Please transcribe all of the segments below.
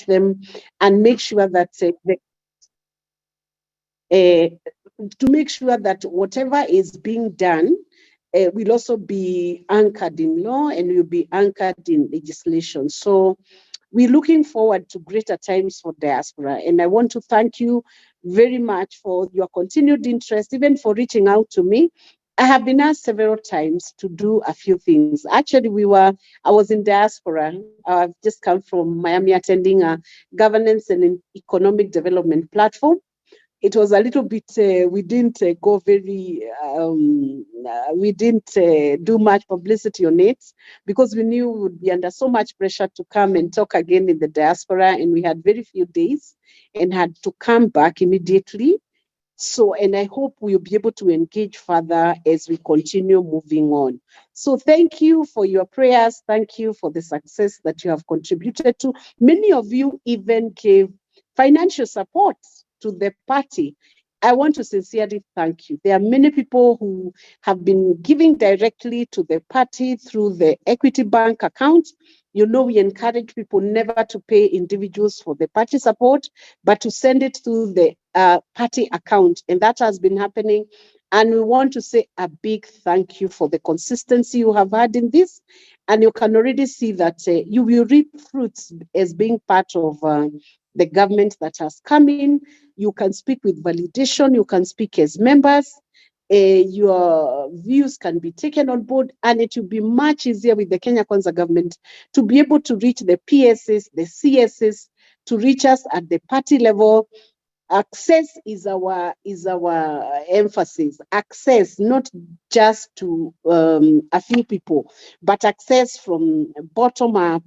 them and make sure that to make sure that whatever is being done will also be anchored in law and will be anchored in legislation. So we're looking forward to greater times for diaspora. And I want to thank you very much for your continued interest, even for reaching out to me. I have been asked several times to do a few things. Actually, I was in diaspora. I've just come from Miami attending a governance and economic development platform. It was a little bit, we didn't go very, we didn't do much publicity on it because we knew we would be under so much pressure to come and talk again in the diaspora, and we had very few days and had to come back immediately. So, and I hope we'll be able to engage further as we continue moving on. So thank you for your prayers. Thank you for the success that you have contributed to. Many of you even gave financial support to the party. I want to sincerely thank you. There are many people who have been giving directly to the party through the Equity Bank account. You know, we encourage people never to pay individuals for the party support, but to send it through the party account. And that has been happening. And we want to say a big thank you for the consistency you have had in this. And you can already see that you will reap fruits as being part of the government that has come in. You can speak with validation, you can speak as members, your views can be taken on board, and it will be much easier with the Kenya Kwanza government to be able to reach the PSs, the CSs, to reach us at the party level. Access is our emphasis. Access, not just to a few people, but access from bottom up,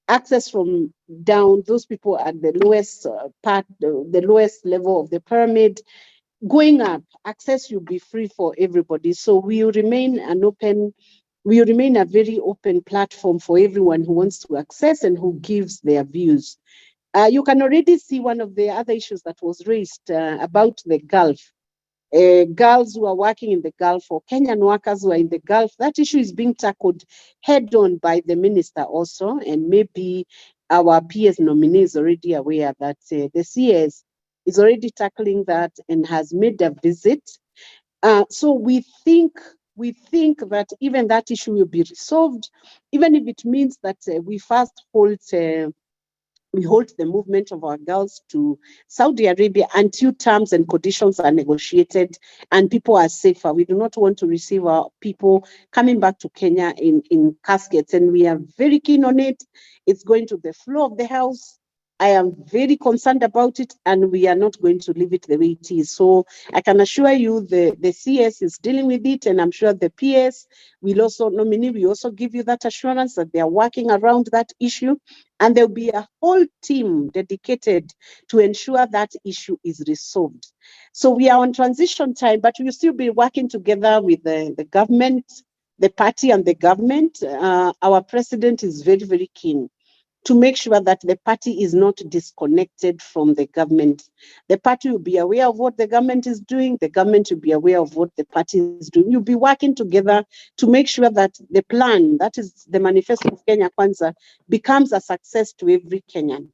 access from down, those people at the lowest the lowest level of the pyramid. Going up, access will be free for everybody. So we will remain a very open platform for everyone who wants to access and who gives their views. You can already see one of the other issues that was raised about the Gulf. Girls who are working in the Gulf or Kenyan workers who are in the Gulf, that issue is being tackled head on by the minister also, and maybe our PS nominee is already aware that the CS is already tackling that and has made a visit. So we think that even that issue will be resolved, even if it means that we first hold the movement of our girls to Saudi Arabia until terms and conditions are negotiated and people are safer. We do not want to receive our people coming back to Kenya in caskets, and we are very keen on it. It's going to the floor of the House. I am very concerned about it, and we are not going to leave it the way it is. So I can assure you the CS is dealing with it, and I'm sure the PS will also give you that assurance that they are working around that issue, and there'll be a whole team dedicated to ensure that issue is resolved. So we are on transition time, but we'll still be working together with the government, the party and the government. Our president is very, very keen to make sure that the party is not disconnected from the government. The party will be aware of what the government is doing. The government will be aware of what the party is doing. You'll be working together to make sure that the plan, that is the manifesto of Kenya Kwanza, becomes a success to every Kenyan.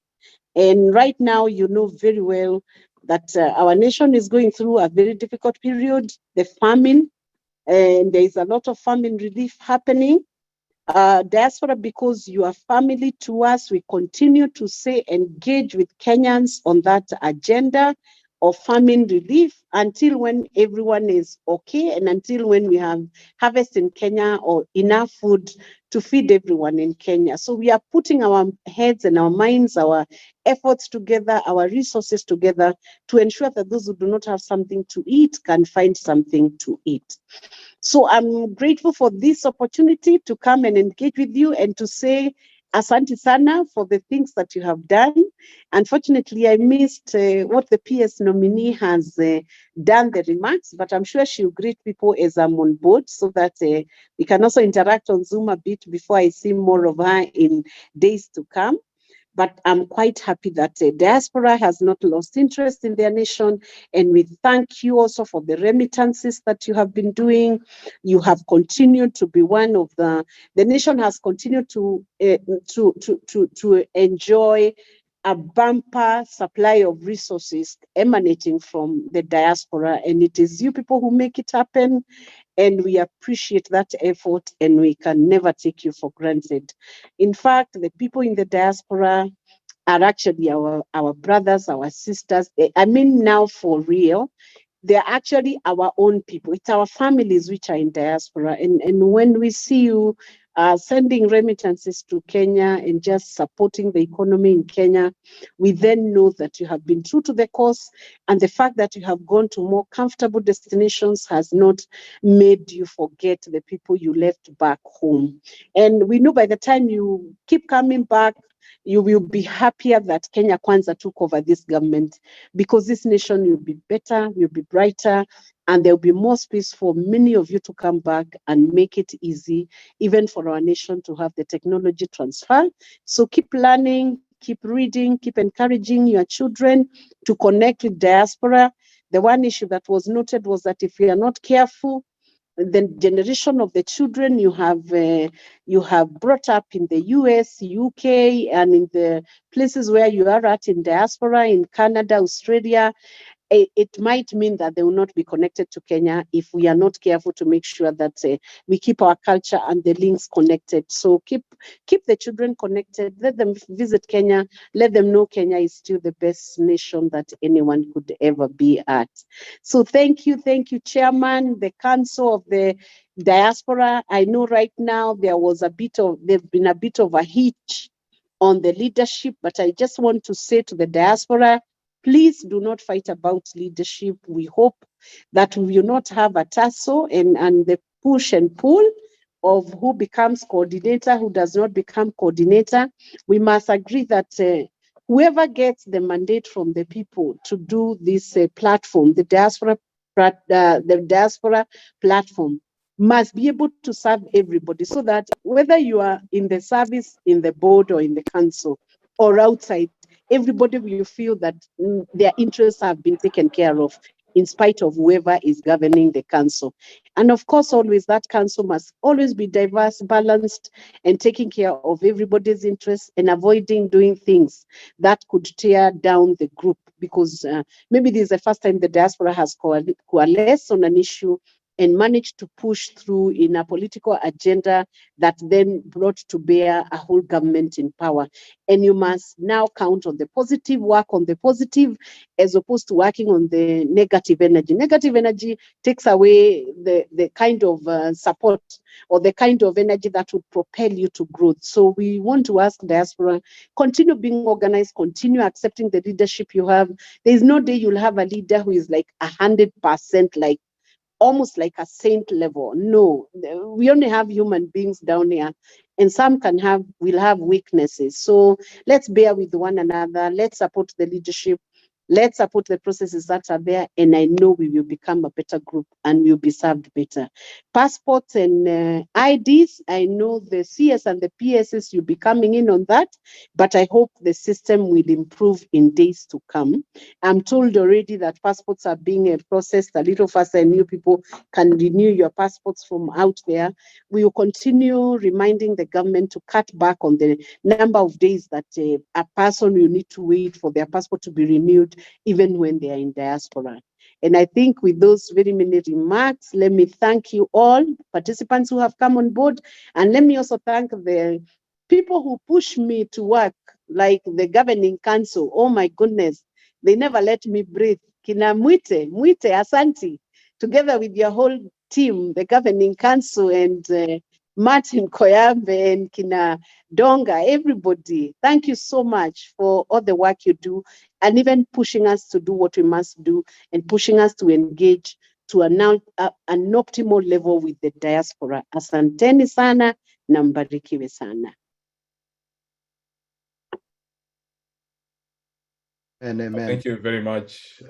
And right now, you know very well that our nation is going through a very difficult period, the famine, and there is a lot of famine relief happening. Diaspora, because you are family to us, we continue to say engage with Kenyans on that agenda of famine relief until when everyone is okay and until when we have harvest in Kenya or enough food to feed everyone in Kenya. So we are putting our heads and our minds, our efforts together, our resources together to ensure that those who do not have something to eat can find something to eat. So I'm grateful for this opportunity to come and engage with you and to say asante sana for the things that you have done. Unfortunately, I missed what the PS nominee has done the remarks, but I'm sure she'll greet people as I'm on board so that we can also interact on Zoom a bit before I see more of her in days to come. But I'm quite happy that diaspora has not lost interest in their nation. And we thank you also for the remittances that you have been doing. You have continued to be one of the nation has continued to enjoy a bumper supply of resources emanating from the diaspora, and it is you people who make it happen, and we appreciate that effort, and we can never take you for granted. In fact, the people in the diaspora are actually our brothers, our sisters. I mean, now for real, they're actually our own people. It's our families which are in diaspora. And when we see you sending remittances to Kenya and just supporting the economy in Kenya, we then know that you have been true to the cause, and the fact that you have gone to more comfortable destinations has not made you forget the people you left back home. And we know by the time you keep coming back, you will be happier that Kenya Kwanza took over this government, because this nation will be better, will be brighter, and there will be more space for many of you to come back and make it easy, even for our nation to have the technology transfer. So keep learning, keep reading, keep encouraging your children to connect with diaspora. The one issue that was noted was that if we are not careful, the generation of the children you have brought up in the US, UK, and in the places where you are at in diaspora, in Canada, Australia, it might mean that they will not be connected to Kenya if we are not careful to make sure that we keep our culture and the links connected. So keep the children connected. Let them visit Kenya. Let them know Kenya is still the best nation that anyone could ever be at. So thank you, Chairman, the Council of the Diaspora. I know right now there's been a bit of a hitch on the leadership, but I just want to say to the diaspora, please do not fight about leadership. We hope that we will not have a tussle and the push and pull of who becomes coordinator, who does not become coordinator. We must agree that whoever gets the mandate from the people to do this platform, the diaspora platform, must be able to serve everybody, so that whether you are in the service, in the board, or in the council, or outside, everybody will feel that their interests have been taken care of, in spite of whoever is governing the council. And of course, always that council must always be diverse, balanced, and taking care of everybody's interests, and avoiding doing things that could tear down the group, because maybe this is the first time the diaspora has coalesced on an issue and managed to push through in a political agenda that then brought to bear a whole government in power. And you must now count on the positive, work on the positive, as opposed to working on the negative energy. Negative energy takes away the kind of support or the kind of energy that would propel you to growth. So we want to ask diaspora, continue being organized, continue accepting the leadership you have. There is no day you'll have a leader who is like 100% like almost like a saint level. No, we only have human beings down here, and some will have weaknesses. So let's bear with one another. Let's support the leadership. Let's support the processes that are there, and I know we will become a better group and we'll be served better. Passports and IDs, I know the CS and the PSS, you'll be coming in on that, but I hope the system will improve in days to come. I'm told already that passports are being processed a little faster, and you people can renew your passports from out there. We will continue reminding the government to cut back on the number of days that a person will need to wait for their passport to be renewed, even when they are in diaspora. And I think with those very many remarks, let me thank you all participants who have come on board. And let me also thank the people who push me to work, like the governing council. Oh my goodness, they never let me breathe. Kina Mwite, Asanti, together with your whole team, the governing council, and Martin Koyambe and Kina Donga, everybody, thank you so much for all the work you do, and even pushing us to do what we must do, and pushing us to engage to an optimal level with the diaspora. Asanteni sana na mbarikiwe sana. Amen. Thank you very much,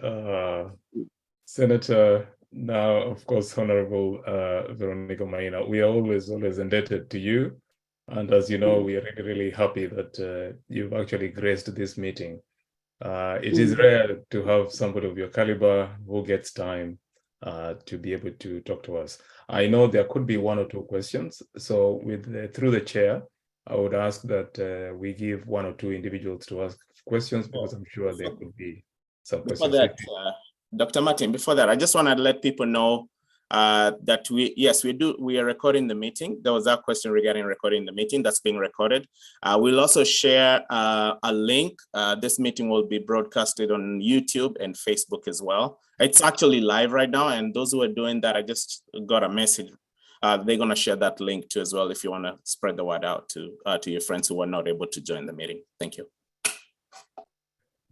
Senator, now, of course, Honorable Veronica Maina. We are always indebted to you. And as you know, we are really, really happy that you've actually graced this meeting. It is rare to have somebody of your caliber who gets time to be able to talk to us. I know there could be one or two questions. So through the chair, I would ask that we give one or two individuals to ask questions, because I'm sure there could be some Before questions. that, Dr. Martin, before that, I just want to let people know that we are recording the meeting. There was that question regarding recording the meeting that's being recorded. We'll also share a link. This meeting will be broadcasted on YouTube and Facebook as well. It's actually live right now, and those who are doing that, I just got a message. They're going to share that link too as well if you want to spread the word out to your friends who were not able to join the meeting. Thank you.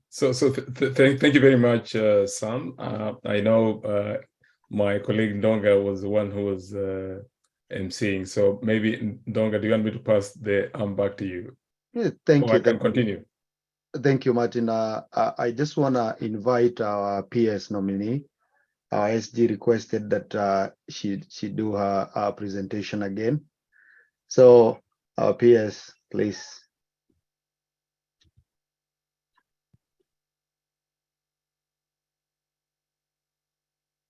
So thank you very much, Sam. I know my colleague Ndonga was the one who was emceeing. So maybe Ndonga, do you want me to pass the arm back to you? Yeah, thank you. I can continue. Thank you, Martin. I just want to invite our PS nominee. Our SG requested that she do her presentation again. So our PS, please.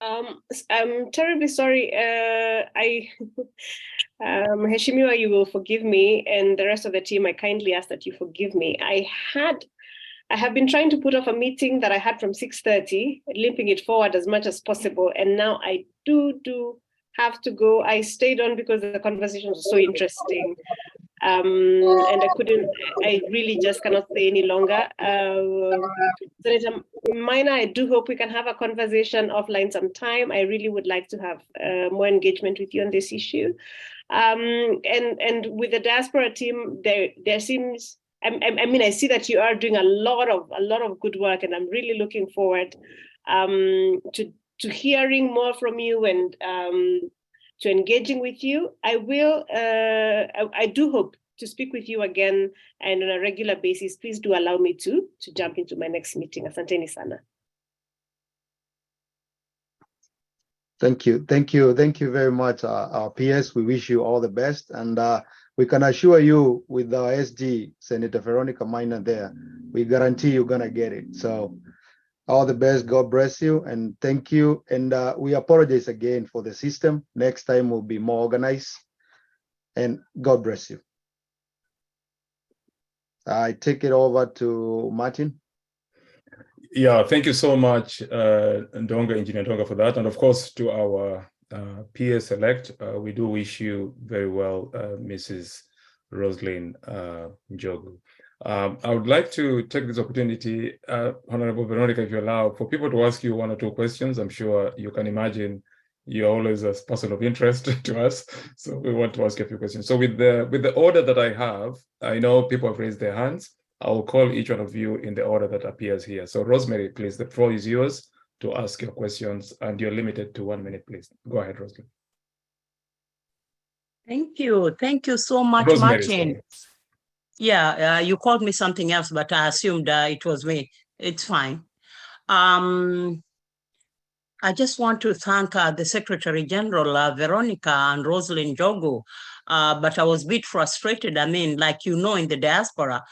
I'm terribly sorry. Heshimiwa, you will forgive me, and the rest of the team, I kindly ask that you forgive me. I have been trying to put off a meeting that I had from 6:30, limping it forward as much as possible, and now I do have to go. I stayed on because the conversation was so interesting. And I really just cannot stay any longer. Senator Maina, I do hope we can have a conversation offline sometime. I really would like to have more engagement with you on this issue. And with the diaspora team, there seems, I mean, I see that you are doing a lot of good work, and I'm really looking forward to hearing more from you and to engaging with you. I do hope to speak with you again and on a regular basis. Please do allow me to jump into my next meeting. Asanteni sana. Thank you very much, our PS. We wish you all the best, and we can assure you with our SG, Senator Veronica Maina there, we guarantee you're gonna get it. So all the best, God bless you, and thank you. And we apologize again for the system. Next time we'll be more organized, and God bless you. I take it over to Martin. Yeah, thank you so much, Ndonga, Engineer Ndonga, for that. And of course, to our PS-elect, we do wish you very well, Mrs. Roseline Njogu. I would like to take this opportunity, Honorable Veronica, if you allow, for people to ask you one or two questions. I'm sure you can imagine you're always a person of interest to us, so we want to ask you a few questions. So with the order that I have, I know people have raised their hands. I will call each one of you in the order that appears here. So Rosemary, please, the floor is yours to ask your questions, and you're limited to 1 minute, please. Go ahead, Rosemary. Thank you so much, Rosemary, Martin. sorry. Yeah, you called me something else, but I assumed it was me. It's fine. I just want to thank the Secretary General, Veronica and Roseline Njogu, but I was a bit frustrated. I mean, like you know, in the diaspora,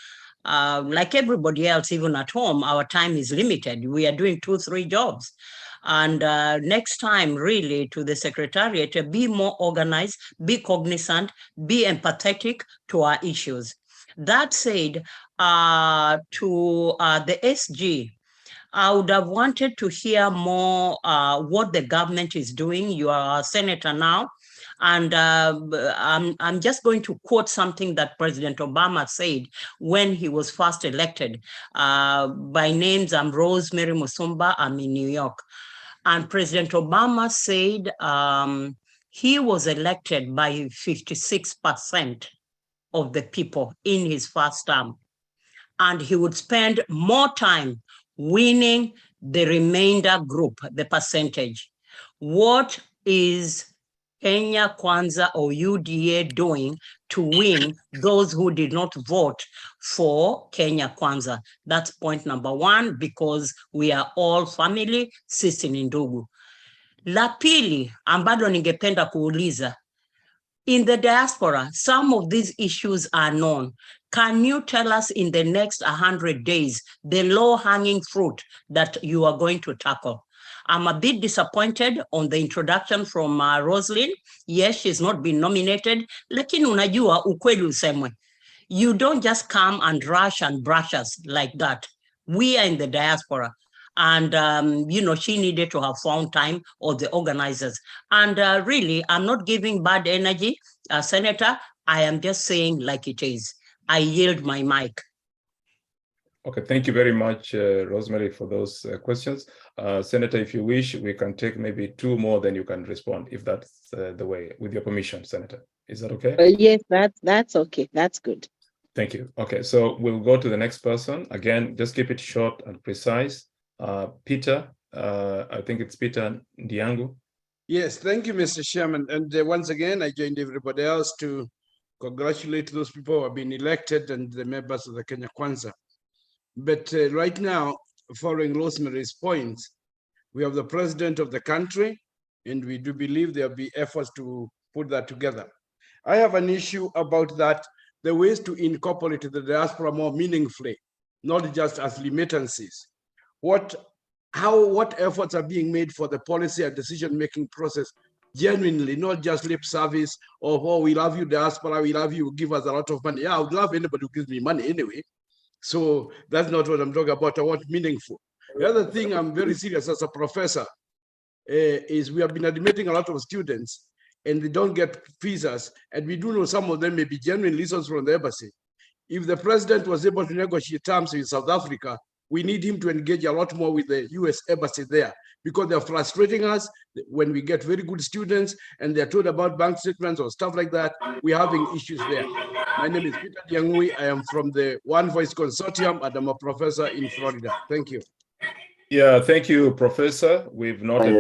like everybody else, even at home, our time is limited. We are doing 2-3 jobs. And next time, really, to the Secretariat, be more organized, be cognizant, be empathetic to our issues. That said, to the SG, I would have wanted to hear more what the government is doing. You are a senator now, and I'm just going to quote something that President Obama said when he was first elected. By names, I'm Rosemary Musumba, I'm in New York. And President Obama said he was elected by 56% of the people in his first term. And he would spend more time winning the remainder group, the percentage. What is Kenya Kwanza or UDA doing to win those who did not vote for Kenya Kwanza? That's point number one, because we are all family, sisi ni ndugu. La pili, ambalo ningependa kuuliza, in the diaspora, some of these issues are known. Can you tell us in the next 100 days, the low-hanging fruit that you are going to tackle? I'm a bit disappointed on the introduction from Roseline. Yes, she's not been nominated, lakini unajua ukweli usemwe. You don't just come and rush and brush us like that. We are in the diaspora. And, she needed to have found time, or the organizers. And really, I'm not giving bad energy, Senator. I am just saying like it is. I yield my mic. Okay, thank you very much, Rosemary, for those questions. Senator, if you wish, we can take maybe 2 more, then you can respond, if that's the way, with your permission, Senator. Is that okay? Yes, that's okay. That's good. Thank you. Okay, so we'll go to the next person. Again, just keep it short and precise. Peter, I think it's Peter Njogu. Yes, thank you, Mr. Chairman. And once again, I joined everybody else to congratulate those people who have been elected and the members of the Kenya Kwanza. But right now, following Rosemary's points, we have the president of the country, and we do believe there'll be efforts to put that together. I have an issue about that, the ways to incorporate the diaspora more meaningfully, not just as remittances. What efforts are being made for the policy and decision-making process genuinely, not just lip service of, oh, we love you, diaspora, we love you, give us a lot of money. Yeah, I would love anybody who gives me money anyway. So that's not what I'm talking about. I want meaningful. The other thing I'm very serious as a professor is we have been admitting a lot of students and they don't get visas. And we do know some of them may be genuine reasons from the embassy. If the president was able to negotiate terms with South Africa, we need him to engage a lot more with the US embassy there, because they're frustrating us when we get very good students and they're told about bank statements or stuff like that. We're having issues there. My name is Peter Njogu. I am from the One Voice Consortium and I'm a professor in Florida. Thank you. Yeah, thank you, Professor. We've noted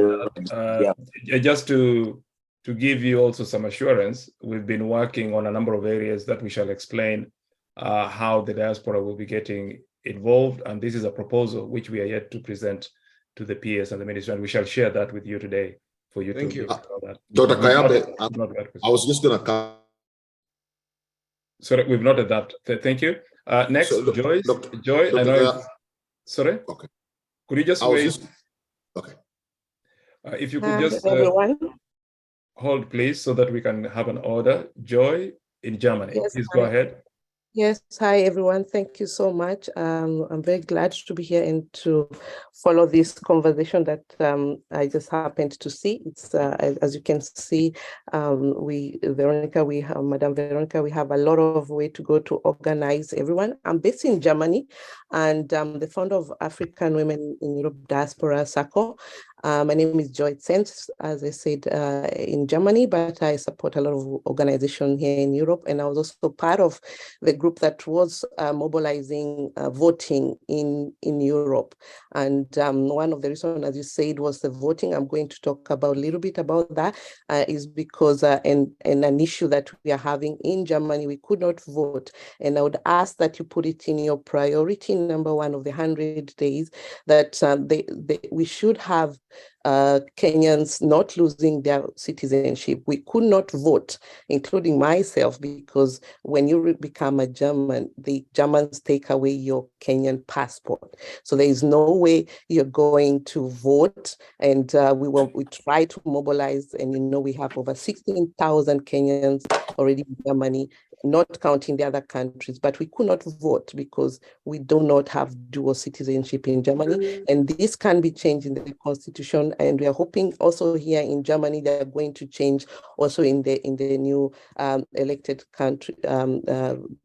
that. Just to give you also some assurance, we've been working on a number of areas that we shall explain how the diaspora will be getting involved. And this is a proposal which we are yet to present to the PS and the ministry, and we shall share that with you today for you Thank to you. that. Dr. Kayabe, I was just going to... Sorry, we've noted that. Thank you. Next, so, Joy, I know. Sorry? Okay. Could you just wait? Okay. If you could just hold, please, so that we can have an order. Joy in Germany. Yes, please go ahead. Yes, hi everyone. Thank you so much. I'm very glad to be here and to follow this conversation that I just happened to see. It's as you can see, Madam Veronica, we have a lot of way to go to organize everyone. I'm based in Germany, and I'm the founder of African Women in Europe Diaspora SACO. My name is Joy Sens, as I said, in Germany, but I support a lot of organizations here in Europe. And I was also part of the group that was mobilizing voting in Europe. And one of the reasons, as you said, was the voting. I'm going to talk about a little bit about that, is because and an issue that we are having in Germany, we could not vote. And I would ask that you put it in your priority number 1 of the 100 days, that we should have Kenyans not losing their citizenship. We could not vote, including myself, because when you become a German, the Germans take away your Kenyan passport. So there is no way you're going to vote. And we try to mobilize, and we have over 16,000 Kenyans already in Germany, not counting the other countries, but we could not vote because we do not have dual citizenship in Germany. And this can be changed in the constitution. And we are hoping also here in Germany, they're going to change also in the new elected country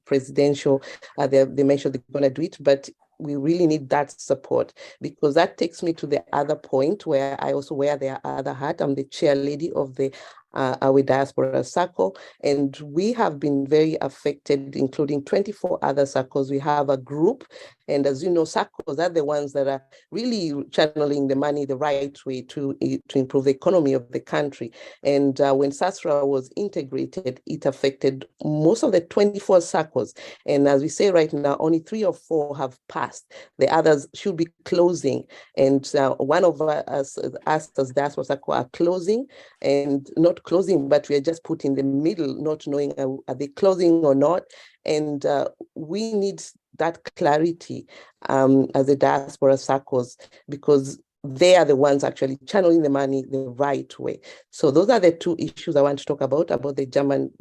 presidential. They mentioned they're going to do it, but we really need that support, because that takes me to the other point where I also wear the other hat. I'm the chair lady of the our Diaspora SACO, and we have been very affected, including 24 other SACOs. We have a group, and as you know, SACOs are the ones that are really channeling the money the right way to improve the economy of the country. And when SASRA was integrated, it affected most of the 24 SACOs. And as we say right now, only 3 or 4 have passed. The others should be closing. And one of us as Diaspora SACO are closing, and not closing, but we are just put in the middle, not knowing are they closing or not. And we need that clarity as a diaspora SACOs, because they are the ones actually channeling the money the right way. So those are the two issues I want to talk about the German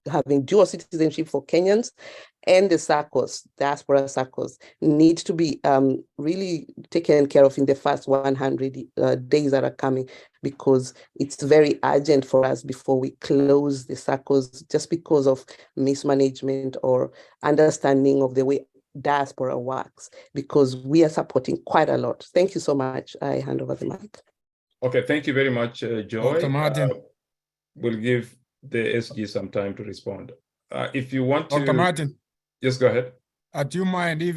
having dual citizenship for Kenyans, and the SACCOs, diaspora SACCOs, need to be really taken care of in the first 100 days that are coming, because it's very urgent for us before we close the SACCOs, just because of mismanagement or understanding of the way diaspora works, because we are supporting quite a lot. Thank you so much. I hand over the mic. Okay, thank you very much, Joy. Dr. Martin. We'll give the SG some time to respond. If you want to... Dr. Martin. Yes, go ahead. Do you mind if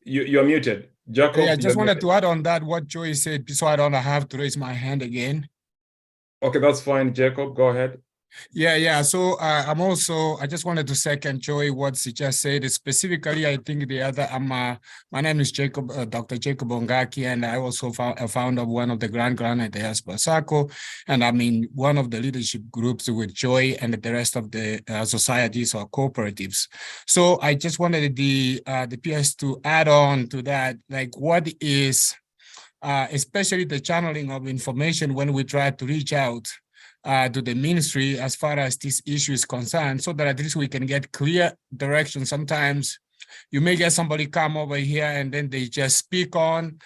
you're muted. Jacob, yeah, I just wanted to add on that what Joy said, so I don't have to raise my hand again. Okay, that's fine. Jacob, go ahead. Yeah. So I just wanted to second Joy what she just said. Specifically, I think the other, my name is Jacob, Dr. Jacob Ongaki, and I also a founder of one of the Grand Diaspora SACCO, and I'm in one of the leadership groups with Joy and the rest of the societies or cooperatives. So I just wanted the PS to add on to that, like what is, especially the channeling of information when we try to reach out to the ministry as far as this issue is concerned, so that at least we can get clear direction. Sometimes you may get somebody come over here and then they just speak on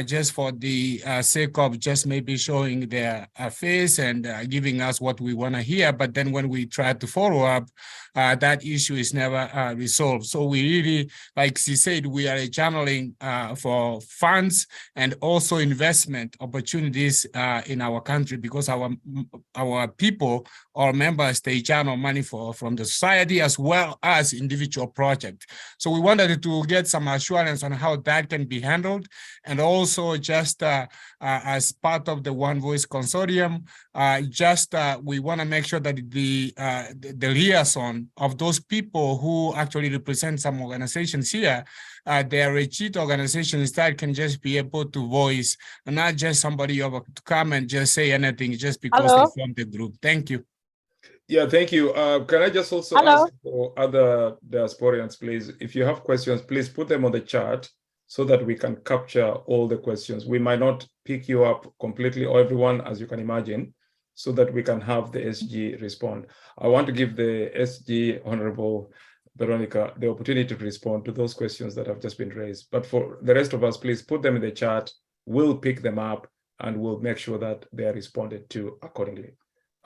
just for the sake of just maybe showing their face and giving us what we want to hear. But then when we try to follow up, that issue is never resolved. So we really, like she said, we are channeling for funds and also investment opportunities in our country, because our people or members, they channel money from the society as well as individual projects. So we wanted to get some assurance on how that can be handled, and also just as part of the One Voice Consortium, we want to make sure that the liaison of those people who actually represent some organizations here, they are legit organizations that can just be able to voice, and not just somebody over to come and just say anything just because they formed the group. Thank you. Yeah, thank you. Can I just also ask for other diasporians, please, if you have questions, please put them on the chat so that we can capture all the questions. We might not pick you up completely or everyone, as you can imagine, so that we can have the SG respond. I want to give the SG, Honorable Veronica, the opportunity to respond to those questions that have just been raised. But for the rest of us, please put them in the chat. We'll pick them up and we'll make sure that they are responded to accordingly.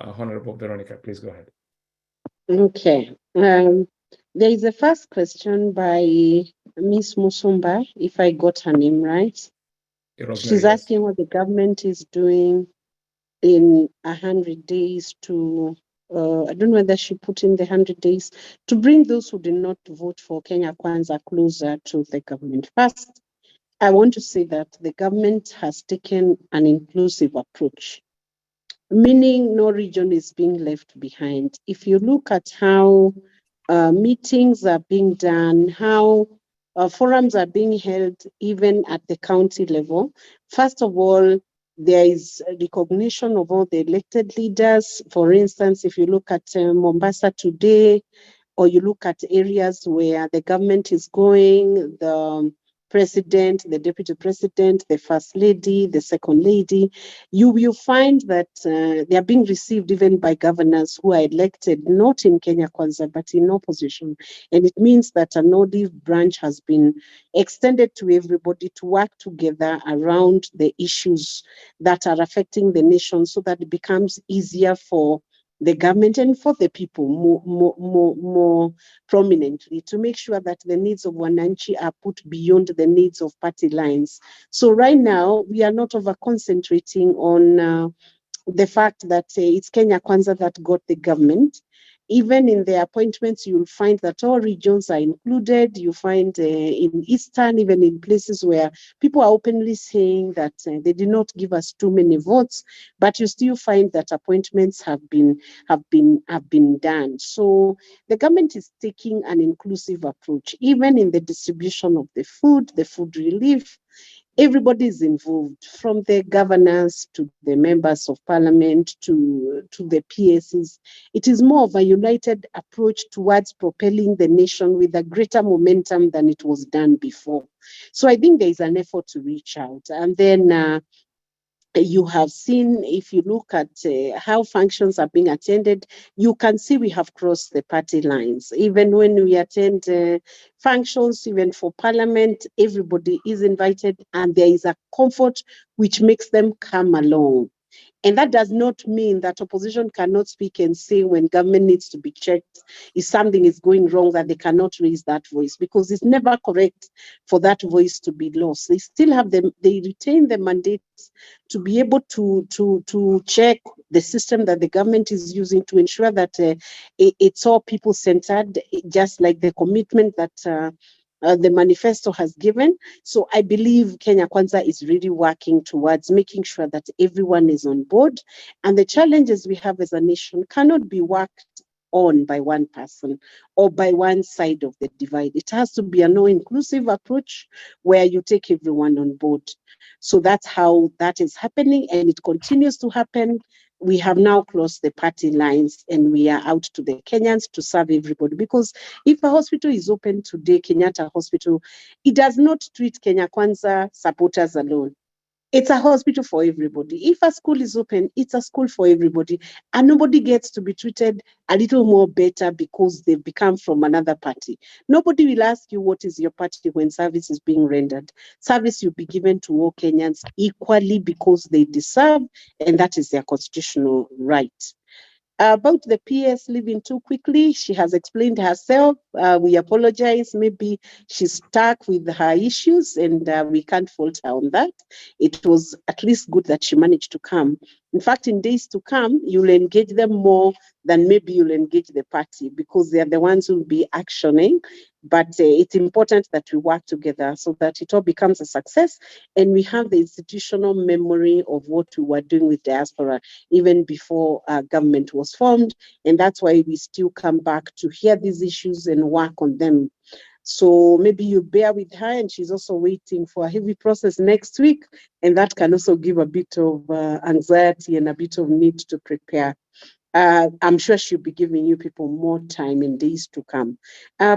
Honorable Veronica, please go ahead. Okay. There is a first question by Ms. Musumba, if I got her name right. She's asking what the government is doing in 100 days to, I don't know whether she put in the 100 days, to bring those who did not vote for Kenya Kwanza closer to the government. First, I want to say that the government has taken an inclusive approach, meaning no region is being left behind. If you look at how meetings are being done, how forums are being held even at the county level, first of all, there is a recognition of all the elected leaders. For instance, if you look at Mombasa today, or you look at areas where the government is going, the president, the deputy president, the first lady, the second lady, you will find that they are being received even by governors who are elected, not in Kenya Kwanza, but in opposition. And it means that an olive branch has been extended to everybody to work together around the issues that are affecting the nation, so that it becomes easier for the government and for the people more prominently, to make sure that the needs of Wananchi are put beyond the needs of party lines. So right now, we are not over concentrating on the fact that it's Kenya Kwanza that got the government. Even in the appointments, you'll find that all regions are included. You find in Eastern, even in places where people are openly saying that they did not give us too many votes, but you still find that appointments have been done. So the government is taking an inclusive approach, even in the distribution of the food relief. everybody is involved, from the governors to the members of parliament to the PSs. It is more of a united approach towards propelling the nation with a greater momentum than it was done before. So I think there is an effort to reach out. And then you have seen, if you look at how functions are being attended, you can see we have crossed the party lines. Even when we attend functions, even for parliament, everybody is invited and there is a comfort which makes them come along. And that does not mean that opposition cannot speak and say when government needs to be checked, if something is going wrong, that they cannot raise that voice, because it's never correct for that voice to be lost. They still have them, they retain the mandates to be able to check the system that the government is using to ensure that it's all people-centered, just like the commitment that the manifesto has given. So I believe Kenya Kwanza is really working towards making sure that everyone is on board. And the challenges we have as a nation cannot be worked on by one person or by one side of the divide. It has to be a no inclusive approach where you take everyone on board. So that's how that is happening, and it continues to happen. We have now crossed the party lines and we are out to the Kenyans to serve everybody. Because if a hospital is open today, Kenyatta Hospital, it does not treat Kenya Kwanza supporters alone. It's a hospital for everybody. If a school is open, it's a school for everybody. And nobody gets to be treated a little more better because they've become from another party. Nobody will ask you what is your party when service is being rendered. Service will be given to all Kenyans equally because they deserve, and that is their constitutional right. About the PS leaving too quickly, she has explained herself. We apologize. Maybe she's stuck with her issues and we can't fault her on that. It was at least good that she managed to come. In fact, in days to come, you'll engage them more than maybe you'll engage the party, because they are the ones who will be actioning. But it's important that we work together so that it all becomes a success and we have the institutional memory of what we were doing with diaspora even before government was formed. And that's why we still come back to hear these issues and work on them. So maybe you bear with her, and she's also waiting for a heavy process next week. And that can also give a bit of anxiety and a bit of need to prepare. I'm sure she'll be giving you people more time in days to come.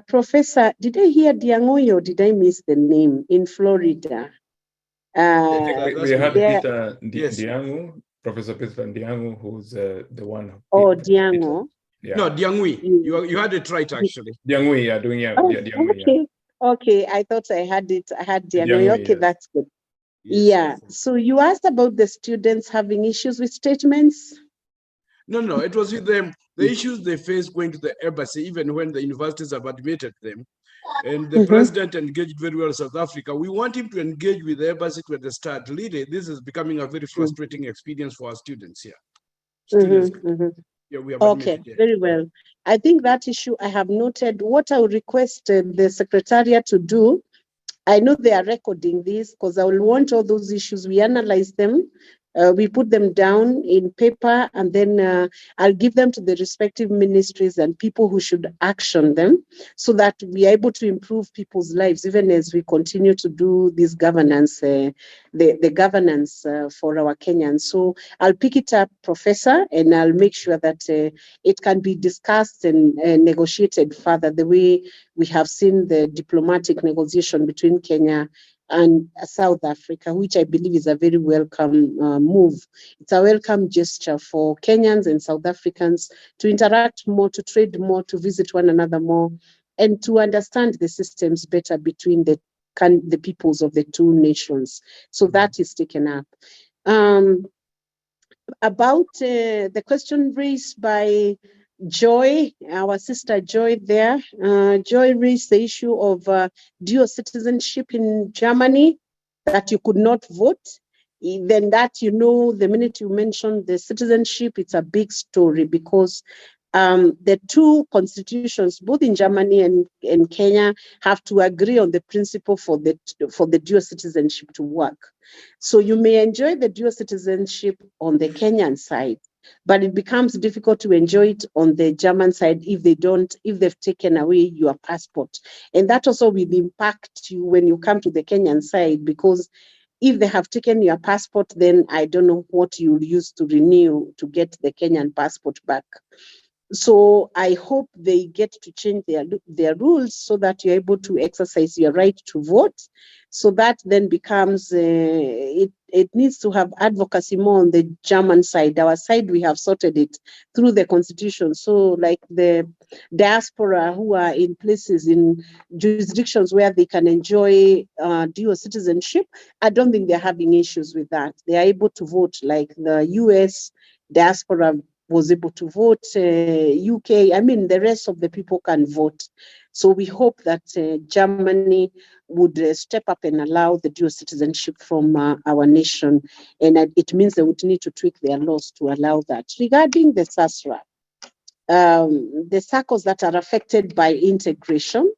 Professor, did I hear Diangoy or did I miss the name in Florida? We had Peter Diangu, Professor Peter Diangu, who's the one. Oh, Diango. Yeah. No, Diangui. You had it right, actually. Diangui, yeah, doing Diangui. Okay. Yeah. Okay, I thought I had it. I had Diangui. Okay, yes. That's good. Yes. So you asked about the students having issues with statements? No, it was with them. The issues they face going to the embassy, even when the universities have admitted them. And the president engaged very well South Africa. We want him to engage with the embassy to the start. Really, this is becoming a very frustrating experience for our students here. Yeah, we have okay, very well. I think that issue I have noted. What I would request the Secretariat to do, I know they are recording this because I will want all those issues. We analyze them. We put them down in paper, and then I'll give them to the respective ministries and people who should action them so that we are able to improve people's lives, even as we continue to do this governance, the governance for our Kenyans. So I'll pick it up, Professor, and I'll make sure that it can be discussed and negotiated further, the way we have seen the diplomatic negotiation between Kenya and South Africa, which I believe is a very welcome move. It's a welcome gesture for Kenyans and South Africans to interact more, to trade more, to visit one another more, and to understand the systems better between the peoples of the two nations. So that is taken up. About the question raised by Joy, our sister Joy there. Joy raised the issue of dual citizenship in Germany, that you could not vote. Then that, you know, the minute you mentioned the citizenship, it's a big story because the two constitutions, both in Germany and Kenya, have to agree on the principle for the dual citizenship to work. So you may enjoy the dual citizenship on the Kenyan side, but it becomes difficult to enjoy it on the German side if they've taken away your passport. And that also will impact you when you come to the Kenyan side, because If they have taken your passport, then I don't know what you'll use to renew to get the Kenyan passport back. So I hope they get to change their rules so that you're able to exercise your right to vote. So that then becomes, it needs to have advocacy more on the German side. Our side, we have sorted it through the constitution. So like the diaspora who are in places, in jurisdictions where they can enjoy dual citizenship, I don't think they're having issues with that. They are able to vote, like the US diaspora was able to vote, UK, I mean, the rest of the people can vote. So we hope that Germany would step up and allow the dual citizenship from our nation. And it means they would need to tweak their laws to allow that. Regarding the SASRA, the circles that are affected by integration,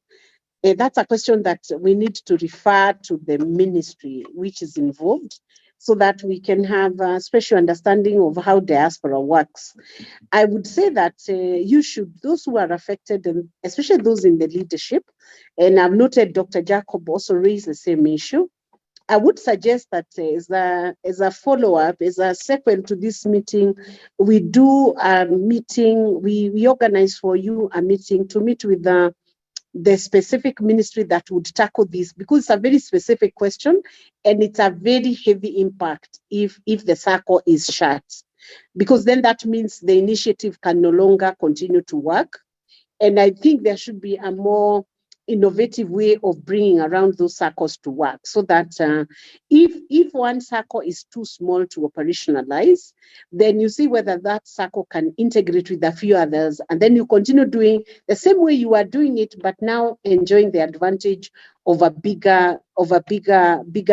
that's a question that we need to refer to the ministry which is involved, so that we can have a special understanding of how diaspora works. I would say that those who are affected, and especially those in the leadership, and I've noted Dr. Jacob also raised the same issue, I would suggest that as a follow-up, as a sequel to this meeting, we do a meeting, we organize for you a meeting to meet with the specific ministry that would tackle this, because it's a very specific question and it's a very heavy impact if the circle is shut, because then that means the initiative can no longer continue to work. And I think there should be a more innovative way of bringing around those circles to work, so that if one circle is too small to operationalize, then you see whether that circle can integrate with a few others, and then you continue doing the same way you are doing it, but now enjoying the advantage of a bigger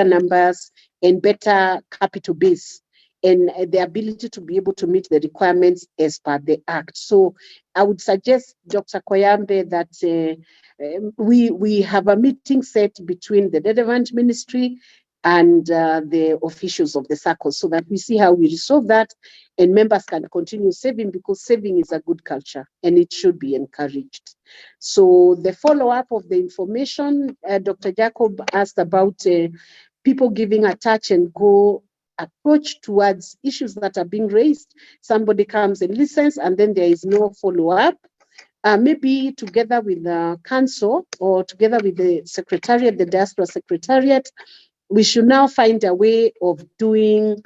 numbers and better capital base, and the ability to be able to meet the requirements as per the Act. So I would suggest, Dr. Koyambe, that we have a meeting set between the relevant ministry and the officials of the circle, so that we see how we resolve that, and members can continue saving, because saving is a good culture and it should be encouraged. So the follow-up of the information, Dr. Jacob asked about people giving a touch and go approach towards issues that are being raised. Somebody comes and listens, and then there is no follow-up. Maybe together with the council or together with the secretariat, the diaspora secretariat, we should now find a way of doing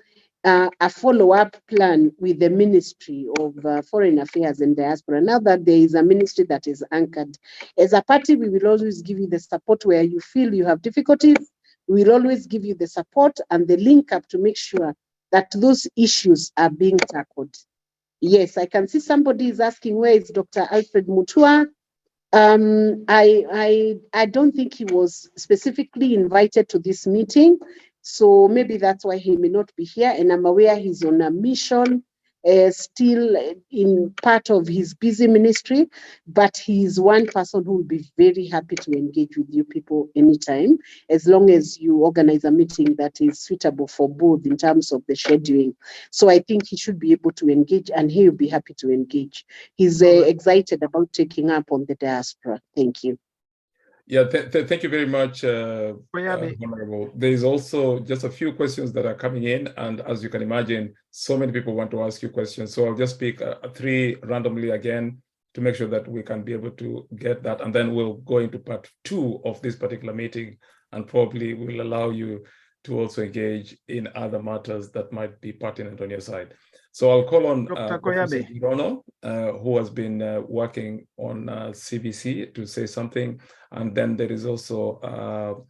a follow-up plan with the Ministry of Foreign Affairs and Diaspora. Now that there is a ministry that is anchored, as a party, we will always give you the support where you feel you have difficulties. We will always give you the support and the link up to make sure that those issues are being tackled. Yes, I can see somebody is asking, where is Dr. Alfred Mutua? I don't think he was specifically invited to this meeting, so maybe that's why he may not be here. And I'm aware he's on a mission, still in part of his busy ministry, but he's one person who will be very happy to engage with you people anytime, as long as you organize a meeting that is suitable for both in terms of the scheduling. So I think he should be able to engage, and he will be happy to engage. He's excited about taking up on the diaspora. Thank you. Yeah, thank you very much, Honorable. There is also just a few questions that are coming in, and as you can imagine, so many people want to ask you questions. So I'll just pick 3 randomly again to make sure that we can be able to get that, and then we'll go into part 2 of this particular meeting, and probably will allow you to also engage in other matters that might be pertinent on your side. So I'll call on Professor Girono, who has been working on CBC, to say something. And then there is also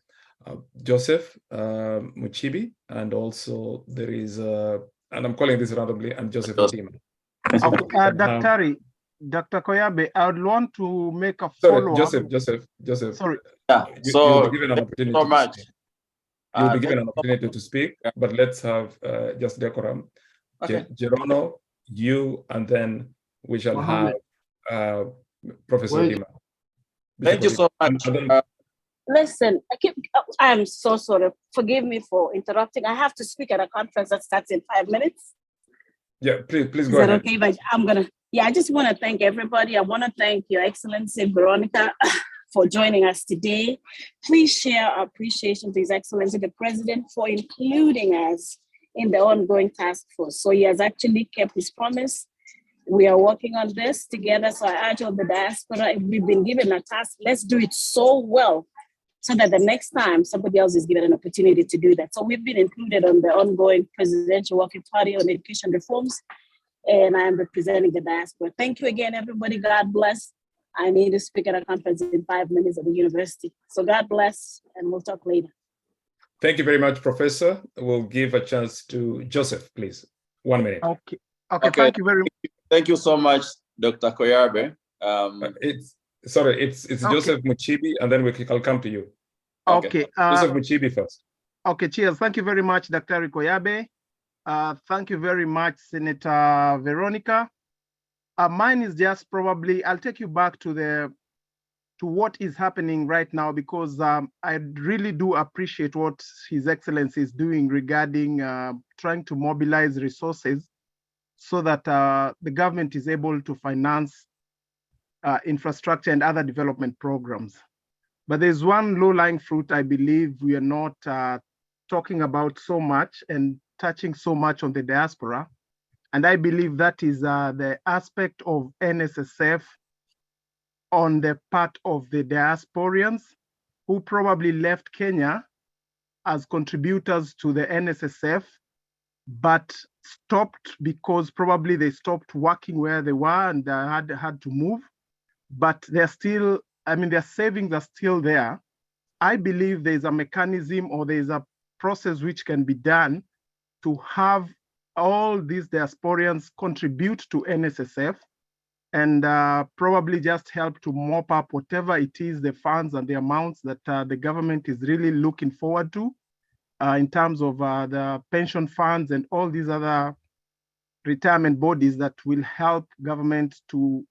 Joseph Muchibi, and also there is, and I'm calling this randomly, and Joseph Mutima. Dr. Koyabe, I would want to make a follow-up. Joseph. Sorry. Yeah, you'll be given an opportunity so much. You'll be given an opportunity to speak, but let's have just decorum. Okay. Gerono, you, and then we shall have Professor Dima. Thank you so much. Listen, I am so sorry. Forgive me for interrupting. I have to speak at a conference that starts in 5 minutes. Yeah, please go ahead. Is that okay? But I just want to thank everybody. I want to thank Your Excellency Veronica for joining us today. Please share our appreciation to His Excellency the President for including us in the ongoing task force. So he has actually kept his promise. We are working on this together. So I urge all the diaspora, if we've been given a task, let's do it so well so that the next time somebody else is given an opportunity to do that. So we've been included on the ongoing Presidential Working Party on Education Reforms, and I am representing the diaspora. Thank you again, everybody. God bless. I need to speak at a conference in 5 minutes at the university. So God bless, and we'll talk later. Thank you very much, Professor. We'll give a chance to Joseph, please. 1 minute. Okay. Thank you very much. Thank you so much, Dr. Koyabe. It's Joseph Muchibi, and then I'll come to you. Okay. Joseph Muchibi first. Okay, cheers. Thank you very much, Dr. Koyabe. Thank you very much, Senator Veronica. Mine is just probably, I'll take you back to what is happening right now, because I really do appreciate what His Excellency is doing regarding trying to mobilize resources so that the government is able to finance infrastructure and other development programs. But there's one low-lying fruit I believe we are not talking about so much and touching so much on the diaspora. And I believe that is the aspect of NSSF on the part of the diasporians who probably left Kenya as contributors to the NSSF, but stopped because probably they stopped working where they were and had to move. But they're still, their savings are still there. I believe there's a mechanism or there's a process which can be done to have all these diasporians contribute to NSSF and probably just help to mop up whatever it is, the funds and the amounts that the government is really looking forward to in terms of the pension funds and all these other retirement bodies that will help government to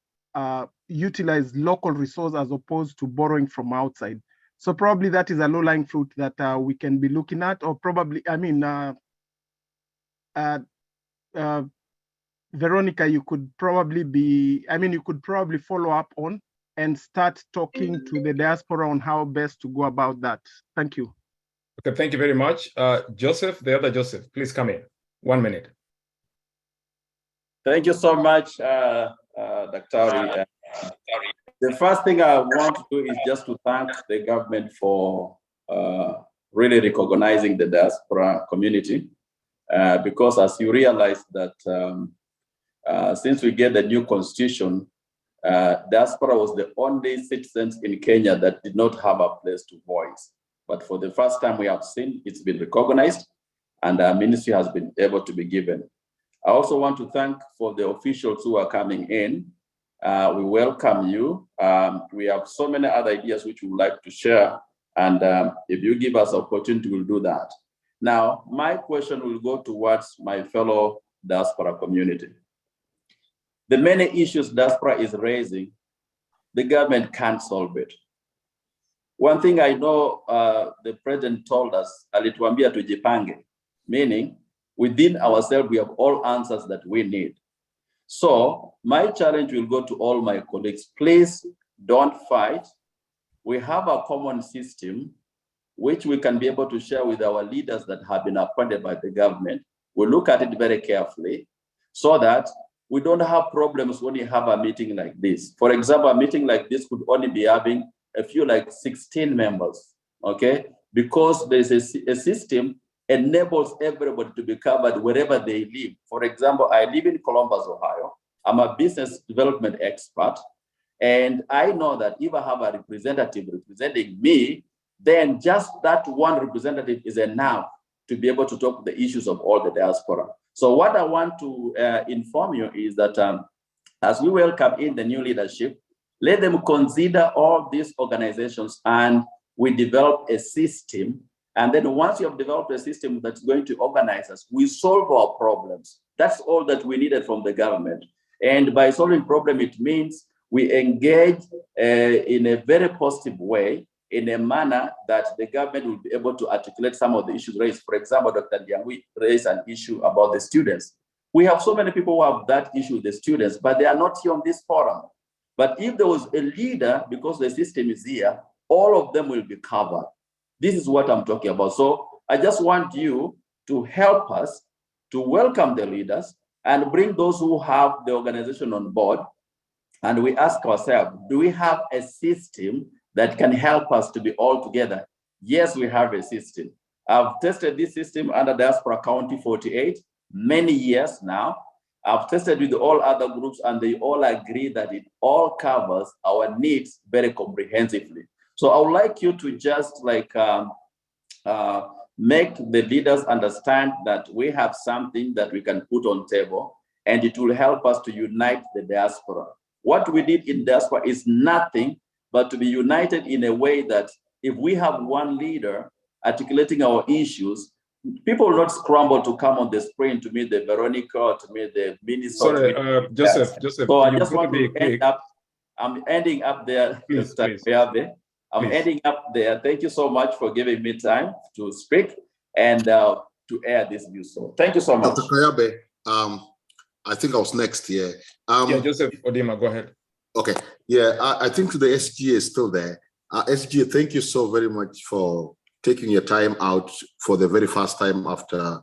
utilize local resources as opposed to borrowing from outside. So probably that is a low-lying fruit that we can be looking at, or probably, Veronica, you could probably follow up on and start talking to the diaspora on how best to go about that. Thank you. Okay, thank you very much. Joseph, the other Joseph, please come in. 1 minute. Thank you so much, Dr. The first thing I want to do is just to thank the government for really recognizing the diaspora community, because as you realize that since we get the new constitution, diaspora was the only citizens in Kenya that did not have a place to voice. But for the first time we have seen it's been recognized and our ministry has been able to be given. I also want to thank for the officials who are coming in. We welcome you. We have so many other ideas which we would like to share. And if you give us opportunity, we'll do that. Now, my question will go towards my fellow diaspora community. The many issues diaspora is raising, the government can't solve it. One thing I know the president told us, alituambia tujipange, meaning within ourselves, we have all answers that we need. So my challenge will go to all my colleagues. Please don't fight. We have a common system which we can be able to share with our leaders that have been appointed by the government. We look at it very carefully so that we don't have problems when you have a meeting like this. For example, a meeting like this could only be having a few like 16 members, okay? Because there's a system enables everybody to be covered wherever they live. For example, I live in Columbus, Ohio. I'm a business development expert. And I know that if I have a representative representing me, then just that one representative is enough to be able to talk the issues of all the diaspora. So what I want to inform you is that as we welcome in the new leadership, let them consider all these organizations and we develop a system. And then once you have developed a system that's going to organize us, we solve our problems. That's all that we needed from the government. And by solving problem, it means we engage in a very positive way, in a manner that the government will be able to articulate some of the issues raised. For example, Dr. Njogu raised an issue about the students. We have so many people who have that issue with the students, but they are not here on this forum. But if there was a leader, because the system is here, all of them will be covered. This is what I'm talking about. So I just want you to help us to welcome the leaders and bring those who have the organization on board. And we ask ourselves, do we have a system that can help us to be all together? Yes, we have a system. I've tested this system under Diaspora County 48, many years now. I've tested with all other groups and they all agree that it all covers our needs very comprehensively. So I would like you to just like make the leaders understand that we have something that we can put on table and it will help us to unite the diaspora. What we did in diaspora is nothing but to be united in a way that if we have one leader articulating our issues, people will not scramble to come on the screen to meet the Veronica or to meet the minister. Sorry, Joseph. So I just want to end up. I'm ending up there, Mr. Koyabe. I'm ending up there. Thank you so much for giving me time to speak and to air this news. So thank you so much. Dr. Koyabe, I think I was next here. Yeah, Joseph Odima, go ahead. Okay. Yeah, I think the SGA is still there. SGA, thank you so very much for taking your time out for the very first time after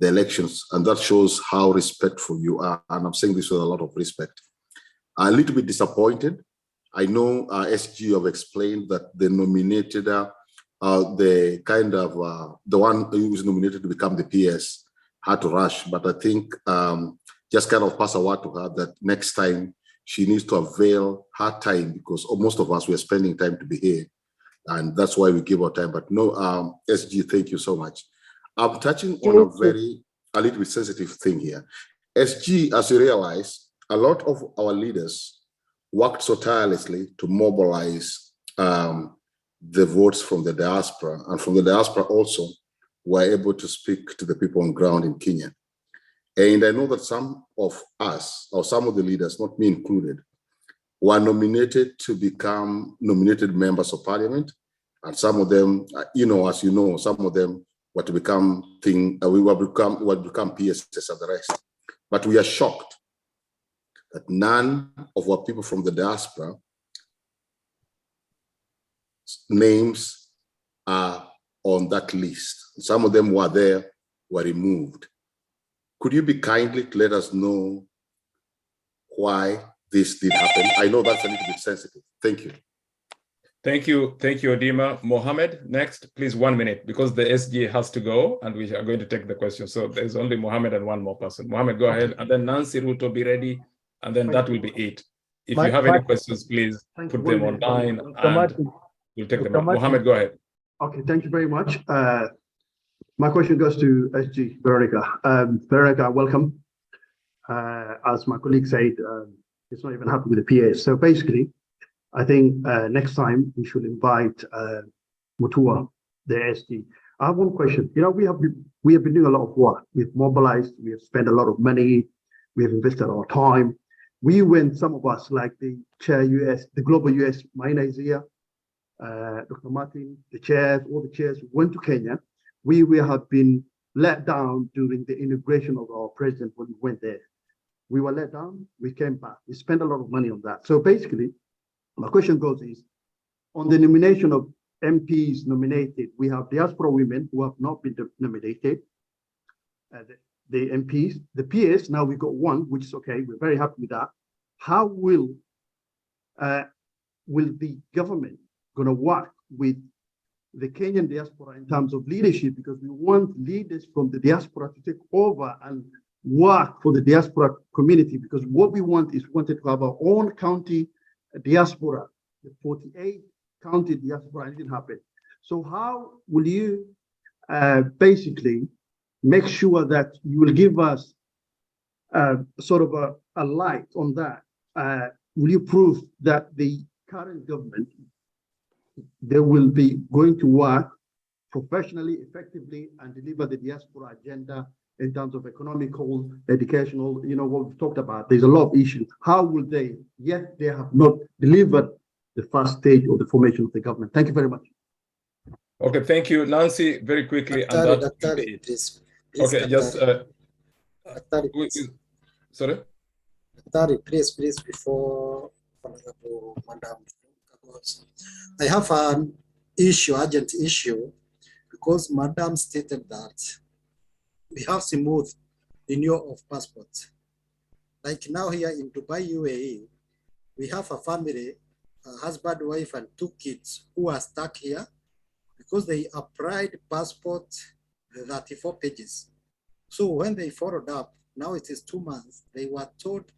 the elections. And that shows how respectful you are. And I'm saying this with a lot of respect. I'm a little bit disappointed. I know SG have explained that they nominated the one who was nominated to become the PS had to rush, but I think just kind of pass a word to her that next time she needs to avail her time because most of us were spending time to be here, and that's why we give our time. But no, SG, thank you so much. I'm touching on a little bit sensitive thing here. SG, as you realize, a lot of our leaders worked so tirelessly to mobilize the votes from the diaspora, and from the diaspora also were able to speak to the people on ground in Kenya. And I know that some of us, or some of the leaders, not me included, were nominated to become nominated members of parliament. And some of them, as you know, some of them were to become become PSS and the rest. But we are shocked that none of our people from the diaspora names are on that list. Some of them were there, were removed. Could you be kindly to let us know why this did happen? I know that's a little bit sensitive. Thank you. Thank you, Odima. Mohammed, next, please, 1 minute, because the SGA has to go and we are going to take the question. So there's only Mohammed and one more person. Mohammed, go ahead. And then Nancy Ruto, be ready. And then that will be it. If you have any questions, please put them online and we'll take them up. Mohammed, go ahead. Okay, thank you very much. My question goes to SG Veronica. Veronica, welcome. As my colleague said, it's not even happy with the PA. So basically, I think next time we should invite Mutua, the SG. I have one question. We have been doing a lot of work. We've mobilized, we have spent a lot of money, we have invested our time. We went, some of us, like the chair US, the global US, Maina is here, Dr. Martin, the chairs, all the chairs went to Kenya. We have been let down during the inauguration of our president when we went there. We were let down, we came back. We spent a lot of money on that. So basically, my question goes is, on the nomination of MPs nominated, we have diaspora women who have not been nominated. The MPs, the PS, now we got one, which is okay. We're very happy with that. How will the government going to work with the Kenyan diaspora in terms of leadership? Because we want leaders from the diaspora to take over and work for the diaspora community. Because what we wanted to have our own county diaspora, the 48 county diaspora, and it didn't happen. So how will you basically make sure that you will give us sort of a light on that? Will you prove that the current government, they will be going to work professionally, effectively, and deliver the diaspora agenda in terms of economical, educational, what we've talked about? There's a lot of issues. How will they, yet they have not delivered the first stage of the formation of the government? Thank you very much. Okay, thank you. Nancy, very quickly. Please, okay, just sorry? Daktari, please, before Honorable Madam. I have an issue, urgent issue, because Madam stated that we have smooth renewal of passports. Like now here in Dubai, UAE, we have a family, a husband, wife, and 2 kids who are stuck here because they applied passport, the 34 pages. So when they followed up, now it is 2 months, they were told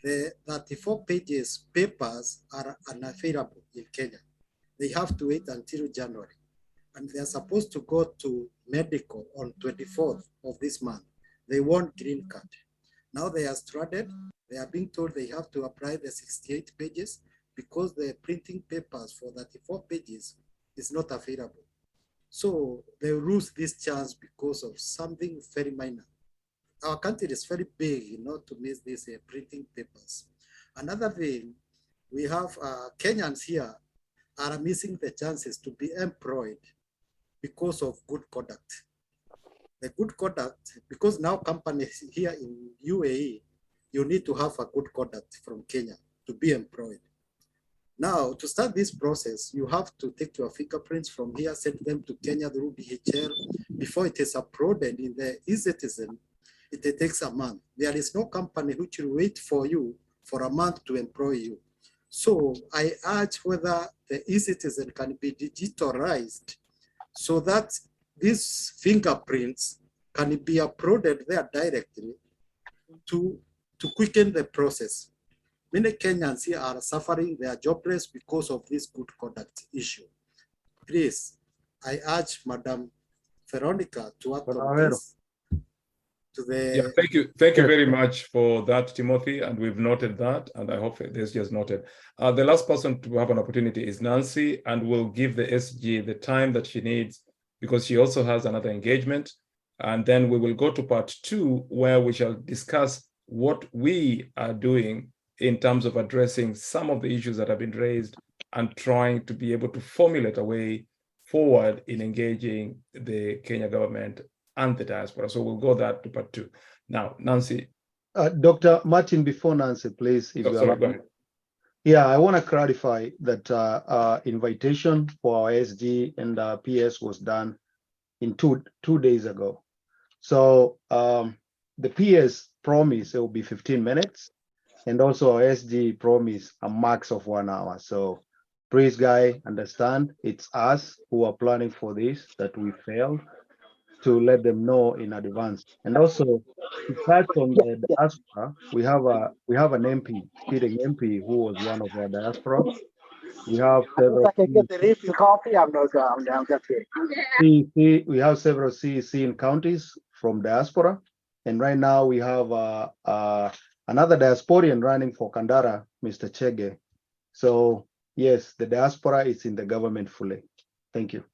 the 34 pages papers are unavailable in Kenya. They have to wait until January. And they're supposed to go to medical on 24th of this month. They want green card. Now they are stranded. They are being told they have to apply the 68 pages because the printing papers for 34 pages is not available. So they lose this chance because of something very minor. Our country is very big, to miss these printing papers. Another thing, we have Kenyans here are missing the chances to be employed because of good conduct. The good conduct, because now companies here in UAE, you need to have a good conduct from Kenya to be employed. Now, to start this process, you have to take your fingerprints from here, send them to Kenya through DHL. Before it is uploaded in the e-citizen, it takes a month. There is no company which will wait for you for a month to employ you. So I urge whether the e-citizen can be digitalized so that these fingerprints can be uploaded there directly to quicken the process. Many Kenyans here are suffering, they are jobless because of this good conduct issue. Please, I urge Madam Veronica to act on this. Thank you very much for that, Timothy, and we've noted that, and I hope this just noted. The last person to have an opportunity is Nancy, and we'll give the SG the time that she needs because she also has another engagement, and then we will go to part 2 where we shall discuss what we are doing in terms of addressing some of the issues that have been raised and trying to be able to formulate a way forward in engaging the Kenya government and the diaspora. So we'll go that to part 2. Now, Nancy. Dr. Martin, before Nancy, please. If you sorry, go ahead. Yeah, I want to clarify that invitation for our SG and PS was done in two days ago. So the PS promise it will be 15 minutes, and also our SG promise a max of 1 hour. So please, guys, understand it's us who are planning for this that we failed, to let them know in advance. And also to touch on the diaspora, we have an MP, sitting MP, who was one of our diaspora. We have several. I can get the refill coffee. I'm down here. We have several CEC in counties from diaspora, and right now we have another diasporian running for Kandara, Mr. Chege. So yes, the diaspora is in the government fully. Thank you.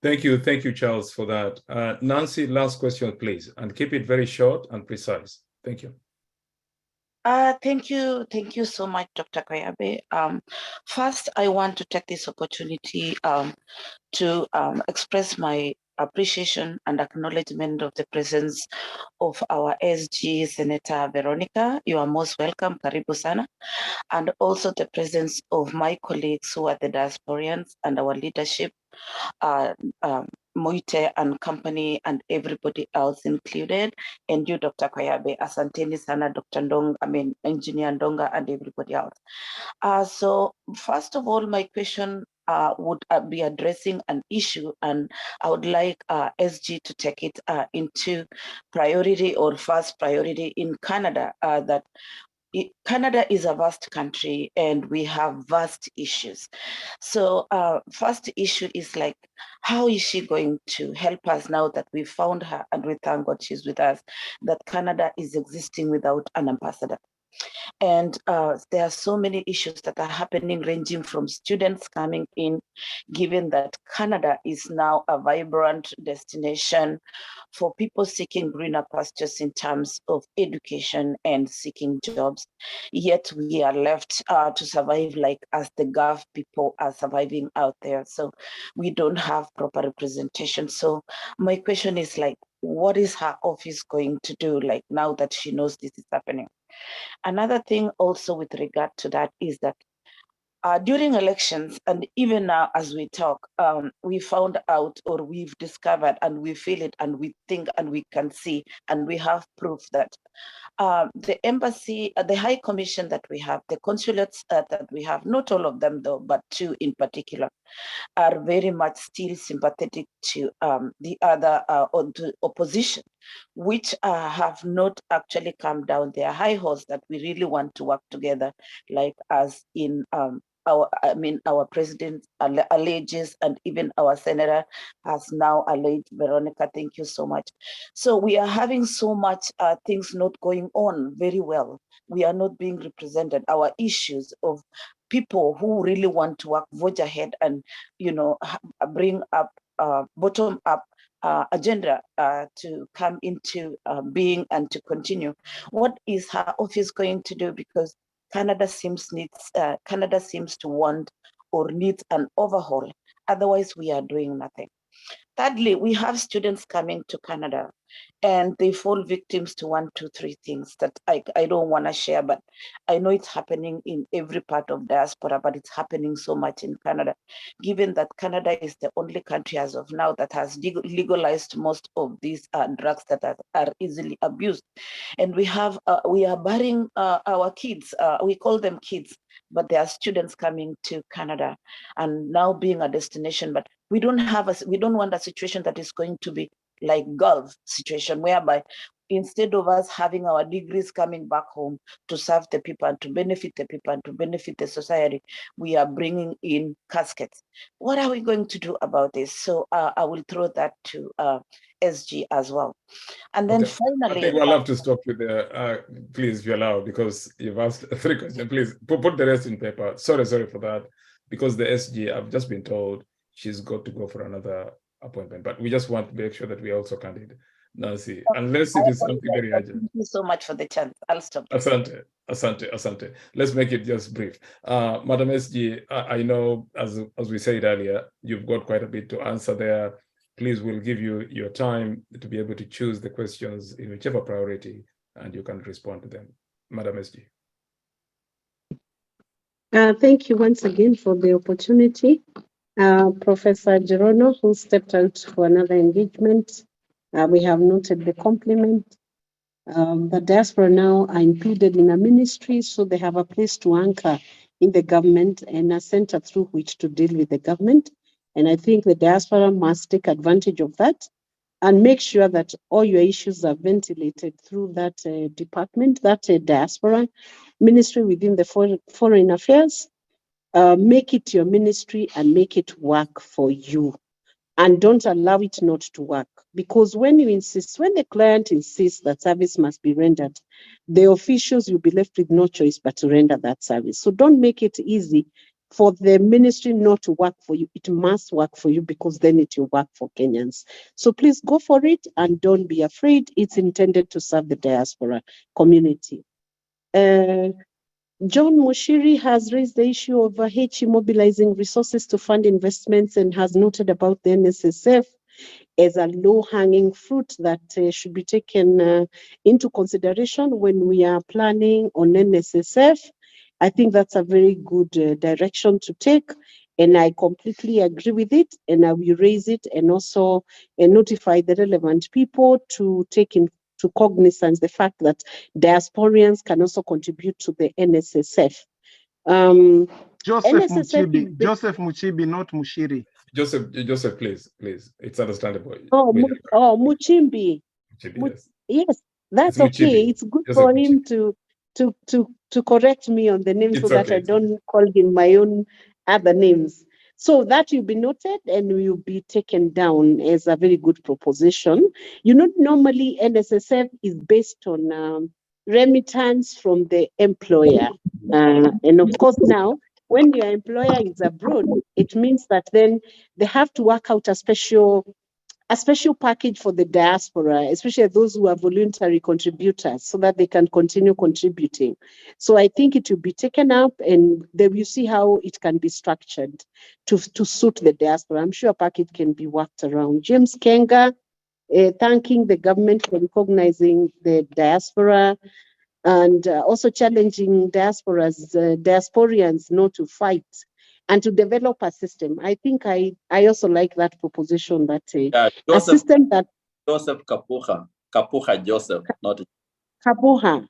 Thank you, Charles, for that. Nancy, last question, please, and keep it very short and precise. Thank you. Thank you so much, Dr. Koyabe. First, I want to take this opportunity to express my appreciation and acknowledgement of the presence of our SG Senator Veronica. You are most welcome, karibu sana. And also the presence of my colleagues who are the diasporians and our leadership, Moite and company and everybody else included, and you, Dr. Koyabe, asanteni sana, Dr. Ndonga, Engineer Ndonga, and everybody else. So first of all, my question would be addressing an issue, and I would like SG to take it into priority or first priority in Canada, that Canada is a vast country and we have vast issues. So first issue is like, how is she going to help us now that we found her, and we thank God she's with us, that Canada is existing without an ambassador? And there are so many issues that are happening, ranging from students coming in, given that Canada is now a vibrant destination for people seeking greener pastures in terms of education and seeking jobs. Yet we are left to survive like as the Gulf people are surviving out there. So we don't have proper representation. So my question is like, what is her office going to do, like now that she knows this is happening? Another thing also with regard to that is that during elections, and even now as we talk, we found out, or we've discovered, and we feel it, and we think, and we can see, and we have proof that the embassy, the High Commission that we have, the consulates that we have, not all of them though, but two in particular, are very much still sympathetic to the other or to opposition, which have not actually come down their high horse that we really want to work together, like as in our president alleges, and even our senator has now alleged. Veronica, thank you so much. So we are having so much things not going on very well. We are not being represented. Our issues of people who really want to work, forge ahead, and bring up bottom up agenda to come into being and to continue. What is her office going to do? Because Canada seems to want or needs an overhaul. Otherwise, we are doing nothing. Thirdly, we have students coming to Canada, and they fall victims to 1, 2, 3 things that I don't want to share, but I know it's happening in every part of diaspora, but it's happening so much in Canada, given that Canada is the only country as of now that has legalized most of these drugs that are easily abused. And we are burying our kids. We call them kids, but they are students coming to Canada and now being a destination. But we don't want a situation that is going to be like Gulf situation, whereby instead of us having our degrees coming back home to serve the people and to benefit the people and to benefit the society, we are bringing in caskets. What are we going to do about this? So I will throw that to SG as well. And then finally, I think we'll have to stop with the, please, if you allow, because you've asked 3 questions. Please put the rest in paper. Sorry for that, because the SG, I've just been told she's got to go for another appointment, but we just want to make sure that we also candid Nancy, unless it is something very urgent. Thank you so much for the chance. I'll stop. Asante. Let's make it just brief. Madam SG, I know, as we said earlier, you've got quite a bit to answer there. Please, we'll give you your time to be able to choose the questions in whichever priority, and you can respond to them. Madam SG. Thank you once again for the opportunity. Professor Gerono, who stepped out for another engagement, we have noted the compliment. The diaspora now are included in a ministry, so they have a place to anchor in the government and a center through which to deal with the government. And I think the diaspora must take advantage of that and make sure that all your issues are ventilated through that department, that diaspora ministry within the foreign affairs. Make it your ministry and make it work for you. And don't allow it not to work. Because when the client insists that service must be rendered, the officials will be left with no choice but to render that service. So don't make it easy for the ministry not to work for you. It must work for you, because then it will work for Kenyans. So please go for it and don't be afraid. It's intended to serve the diaspora community. John Mushiri has raised the issue of HE mobilizing resources to fund investments and has noted about the NSSF as a low-hanging fruit that should be taken into consideration when we are planning on NSSF. I think that's a very good direction to take, and I completely agree with it, and I will raise it and also notify the relevant people to take into cognizance the fact that diasporians can also contribute to the NSSF. Joseph Muchibi, not Mushiri. Joseph, please, it's understandable. Muchimbi. Yes, that's okay. It's good for him to correct me on the name so that I don't call him my own other names. So that will be noted and will be taken down as a very good proposition. Normally NSSF is based on remittance from the employer. And of course now, when your employer is abroad, it means that then they have to work out a special package for the diaspora, especially those who are voluntary contributors, so that they can continue contributing. So I think it will be taken up, and then we'll see how it can be structured to suit the diaspora. I'm sure a package can be worked around. James Kenga, thanking the government for recognizing the diaspora and also challenging diasporians not to fight and to develop a system. I think I also like that proposition that a system that Joseph Kapuha Joseph, not Kabuha.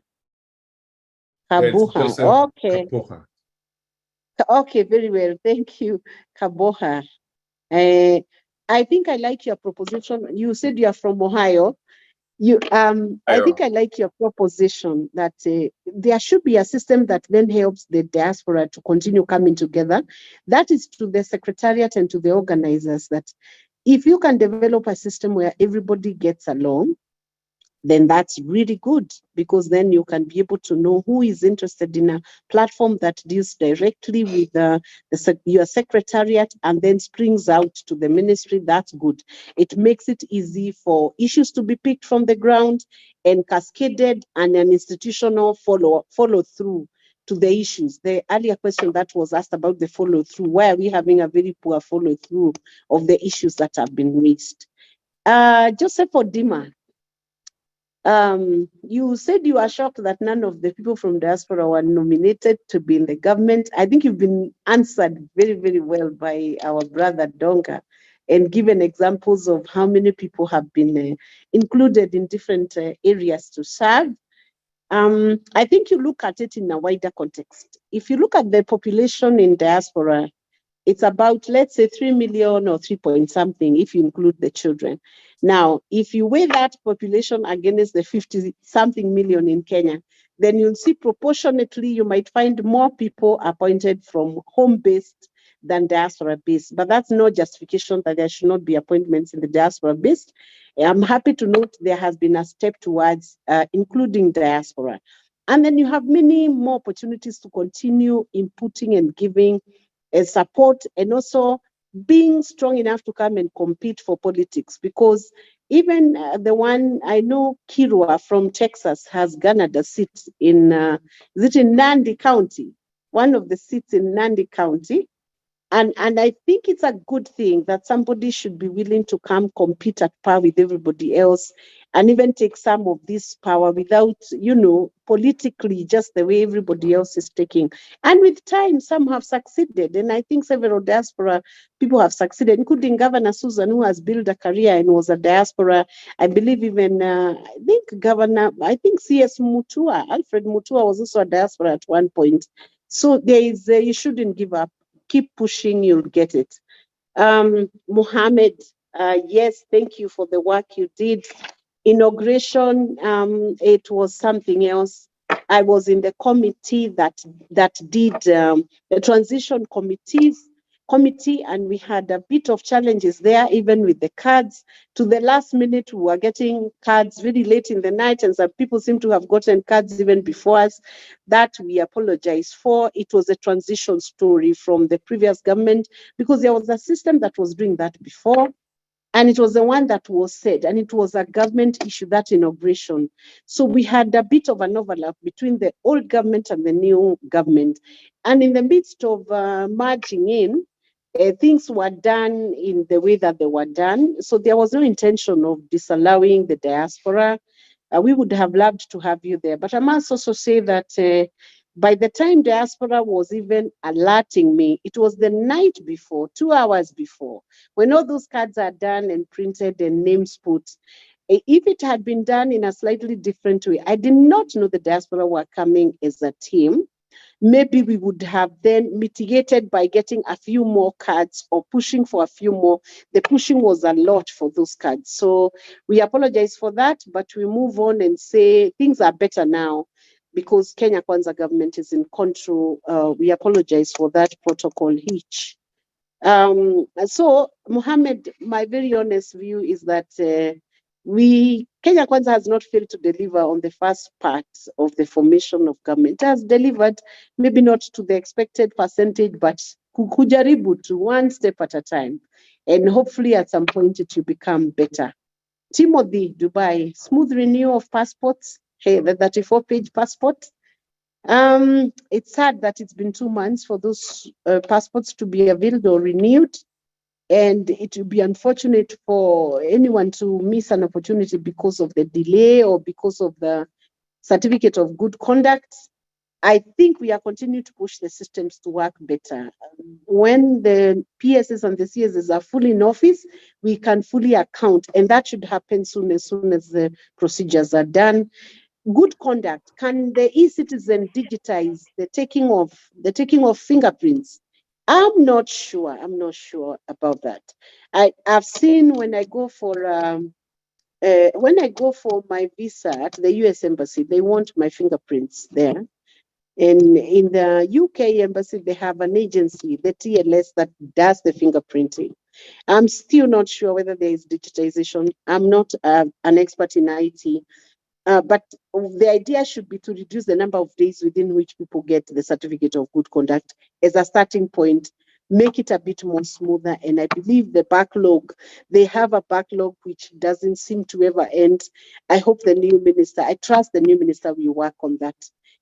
Okay. Kapuha. Okay, very well. Thank you, Kaboha. I think I like your proposition. You said you are from Ohio. I think I like your proposition that there should be a system that then helps the diaspora to continue coming together. That is to the secretariat and to the organizers, that if you can develop a system where everybody gets along, then that's really good, because then you can be able to know who is interested in a platform that deals directly with your secretariat and then springs out to the ministry. That's good. It makes it easy for issues to be picked from the ground and cascaded, and an institutional follow through to the issues. The earlier question that was asked about the follow through, why are we having a very poor follow through of the issues that have been raised? Joseph Odima, you said you are shocked that none of the people from diaspora were nominated to be in the government. I think you've been answered very, very well by our brother Donga, and given examples of how many people have been included in different areas to serve. I think you look at it in a wider context. If you look at the population in diaspora, it's about, let's say, 3 million or 3 point something if you include the children. Now, if you weigh that population against the 50 something million in Kenya, then you'll see proportionately you might find more people appointed from home-based than diaspora-based. But that's no justification that there should not be appointments in the diaspora-based. I'm happy to note there has been a step towards including diaspora. And then you have many more opportunities to continue inputting and giving support, and also being strong enough to come and compete for politics, because even the one I know, Kirwa from Texas, has garnered a seat in, is it in Nandi County? One of the seats in Nandi County. And I think it's a good thing that somebody should be willing to come compete at par with everybody else, and even take some of this power without, politically, just the way everybody else is taking. And with time, some have succeeded. And I think several diaspora people have succeeded, including Governor Susan, who has built a career and was a diaspora. I believe even, CS Mutua, Alfred Mutua was also a diaspora at one point. So there is, you shouldn't give up. Keep pushing, you'll get it. Mohammed, yes, thank you for the work you did. Inauguration, it was something else. I was in the committee that did the transition committee, and we had a bit of challenges there, even with the cards. To the last minute, we were getting cards really late in the night, and some people seem to have gotten cards even before us. That we apologize for. It was a transition story from the previous government, because there was a system that was doing that before, and it was the one that was said, and it was a government issue, that inauguration. So we had a bit of an overlap between the old government and the new government. And in the midst of merging in, things were done in the way that they were done. So there was no intention of disallowing the diaspora. We would have loved to have you there. But I must also say that by the time diaspora was even alerting me, it was the night before, 2 hours before, when all those cards are done and printed and names put. If it had been done in a slightly different way, I did not know the diaspora were coming as a team. Maybe we would have then mitigated by getting a few more cards or pushing for a few more. The pushing was a lot for those cards. So we apologize for that, but we move on and say things are better now, because Kenya Kwanza government is in control. We apologize for that protocol hitch. So, Mohammed, my very honest view is that Kenya Kwanza has not failed to deliver on the first part of the formation of government. It has delivered, maybe not to the expected percentage, but kujaribu to one step at a time. And hopefully at some point it will become better. Timothy, Dubai, smooth renewal of passports. Hey, the 34-page passport. It's sad that it's been 2 months for those passports to be availed or renewed. And it would be unfortunate for anyone to miss an opportunity because of the delay or because of the certificate of good conduct. I think we are continuing to push the systems to work better. When the PSs and the CSs are fully in office, we can fully account, and that should happen soon as the procedures are done. Good conduct. Can the e-citizen digitize the taking of fingerprints? I'm not sure about that. I've seen when I go for my visa at the US Embassy, they want my fingerprints there. And in the UK Embassy, they have an agency, the TLS, that does the fingerprinting. I'm still not sure whether there is digitization. I'm not an expert in IT, but the idea should be to reduce the number of days within which people get the certificate of good conduct as a starting point, make it a bit more smoother. And I believe the backlog, they have a backlog which doesn't seem to ever end. I hope I trust the new minister will work on that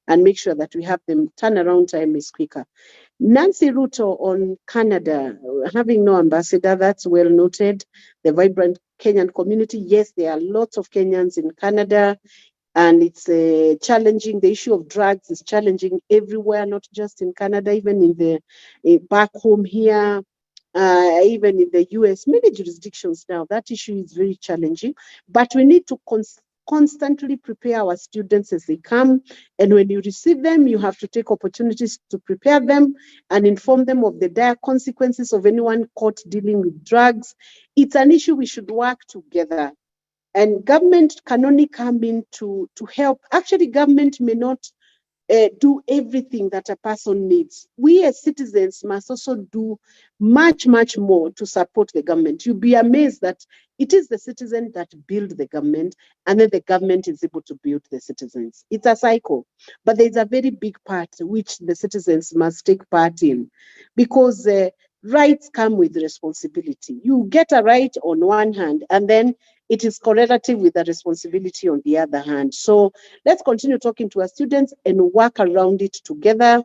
and make sure that we have them turnaround time is quicker. Nancy Ruto on Canada, having no ambassador, that's well noted. The vibrant Kenyan community, yes, there are lots of Kenyans in Canada, and it's challenging. The issue of drugs is challenging everywhere, not just in Canada, even back home here, even in the US, many jurisdictions now, that issue is very challenging. But we need to constantly prepare our students as they come. And when you receive them, you have to take opportunities to prepare them and inform them of the dire consequences of anyone caught dealing with drugs. It's an issue we should work together. And government can only come in to help. Actually, government may not do everything that a person needs. We as citizens must also do much, much more to support the government. You'll be amazed that it is the citizen that build the government, and then the government is able to build the citizens. It's a cycle, but there's a very big part which the citizens must take part in, because rights come with responsibility. You get a right on one hand, and then it is correlative with the responsibility on the other hand. So let's continue talking to our students and work around it together.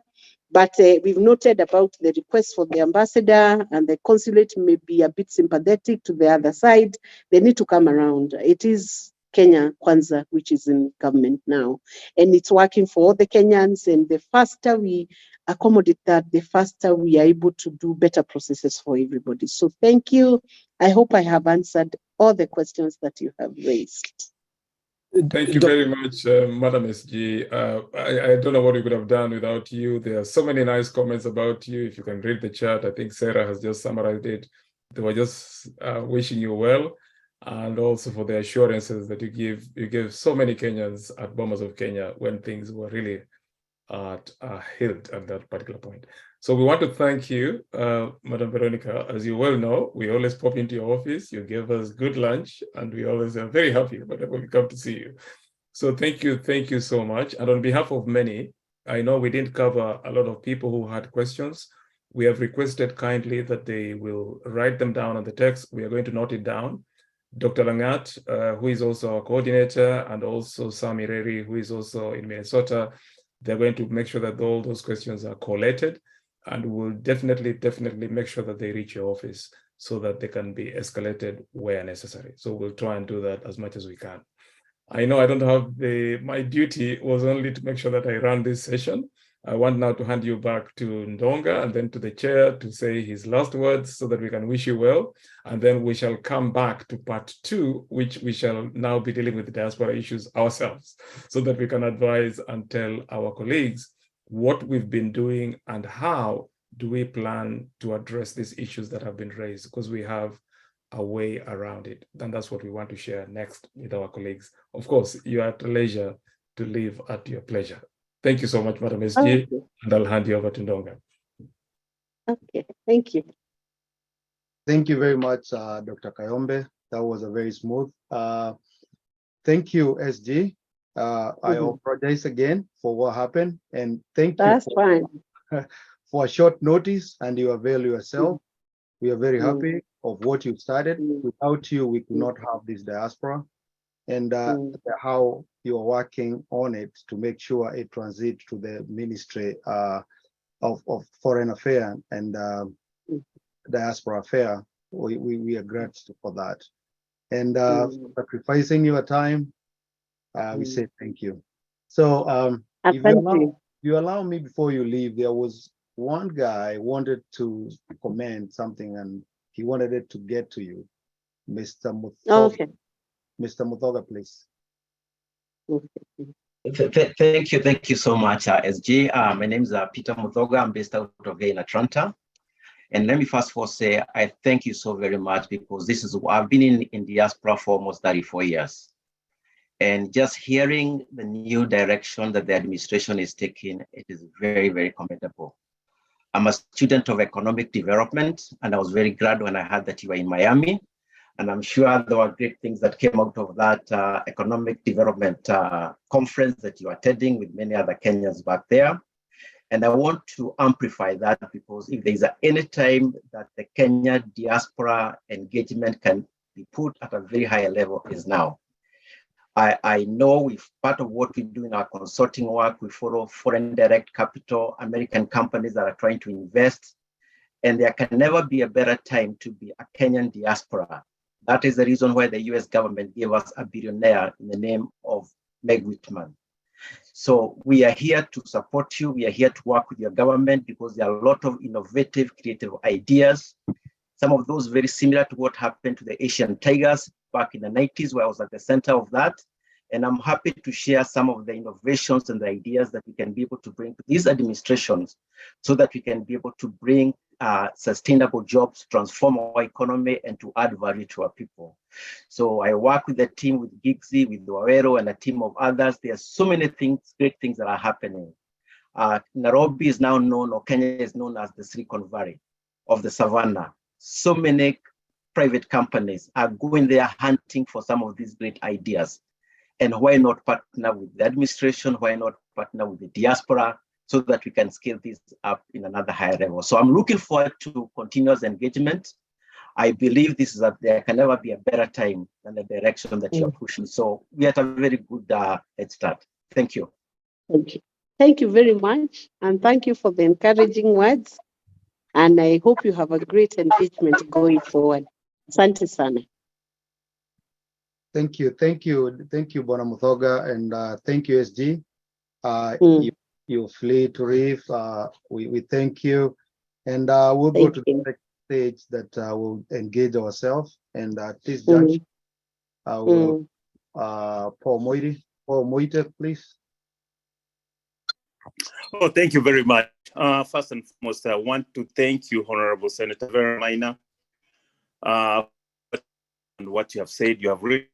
But we've noted about the request for the ambassador, and the consulate may be a bit sympathetic to the other side. They need to come around. It is Kenya Kwanza, which is in government now, and it's working for all the Kenyans. And the faster we accommodate that, the faster we are able to do better processes for everybody. So thank you. I hope I have answered all the questions that you have raised. Thank you very much, Madam SG. I don't know what we could have done without you. There are so many nice comments about you. If you can read the chat, I think Sarah has just summarized it. They were just wishing you well, and also for the assurances that you give. You gave so many Kenyans at Bomas of Kenya when things were really held at that particular point. So we want to thank you, Madam Veronica. As you well know, we always pop into your office. You give us good lunch, and we always are very happy whenever we come to see you. So thank you so much. And on behalf of many, I know we didn't cover a lot of people who had questions. We have requested kindly that they will write them down on the text. We are going to note it down. Dr. Langat, who is also our coordinator, and also Sami Reri, who is also in Minnesota, they're going to make sure that all those questions are collated, and we'll definitely make sure that they reach your office so that they can be escalated where necessary. So we'll try and do that as much as we can. I know I don't have my duty was only to make sure that I run this session. I want now to hand you back to Ndonga and then to the chair to say his last words so that we can wish you well. And then we shall come back to part 2, which we shall now be dealing with the diaspora issues ourselves so that we can advise and tell our colleagues what we've been doing and how do we plan to address these issues that have been raised, because we have a way around it. And that's what we want to share next with our colleagues. Of course, you are at leisure to leave at your pleasure. Thank you so much, Madam SG, and I'll hand you over to Ndonga. Okay, thank you. Thank you very much, Dr. Kayombe. That was a very smooth. Thank you, SG. I apologize again for what happened, and thank you for a short notice, and you avail yourself. We are very happy of what you started. Without you, we could not have this diaspora, and how you are working on it to make sure it transits to the Ministry of Foreign Affairs and Diaspora Affairs. we are grateful for that. And sacrificing your time, we say thank you. So if you allow me before you leave, there was one guy wanted to comment something and he wanted it to get to you. Mr. Muthoga. Okay. Mr. Muthoga, please. Thank you so much, SG. My name is Peter Muthoga. I'm based out of here in Atlanta. And let me first of all say, I thank you so very much because I've been in diaspora for almost 34 years. And just hearing the new direction that the administration is taking, it is very, very commendable. I'm a student of economic development, and I was very glad when I heard that you were in Miami. And I'm sure there were great things that came out of that economic development conference that you're attending with many other Kenyans back there. And I want to amplify that because if there's any time that the Kenya diaspora engagement can be put at a very high level is now. I know if part of what we do in our consulting work, we follow foreign direct capital, American companies that are trying to invest, and there can never be a better time to be a Kenyan diaspora. That is the reason why the US government gave us a billionaire in the name of Meg Whitman. So we are here to support you. We are here to work with your government because there are a lot of innovative, creative ideas. Some of those very similar to what happened to the Asian tigers back in the 90s, where I was at the center of that. And I'm happy to share some of the innovations and the ideas that we can be able to bring to these administrations so that we can be able to bring sustainable jobs, transform our economy, and to add value to our people. So I work with the team, with Giggsy, with Wawero, and a team of others. There are so many things, great things that are happening. Nairobi is now known, or Kenya is known as the Silicon Valley of the Savannah. So many private companies are going there hunting for some of these great ideas. And why not partner with the administration? Why not partner with the diaspora so that we can scale this up in another higher level? So I'm looking forward to continuous engagement. I believe there can never be a better time than the direction that you're pushing. So we are at a very good head start. Thank you. Thank you. Thank you very much. And thank you for the encouraging words. And I hope you have a great engagement going forward. Asante sana. Thank you, Bona Muthoga, and thank you, SG. You flee to Reef. We thank you, and we'll go to the next stage that we'll engage ourselves. And at this junction, will Paul Moite, please. Oh, thank you very much. First and foremost, I want to thank you, Honorable Senator Veronica Maina, and what you have said. You have really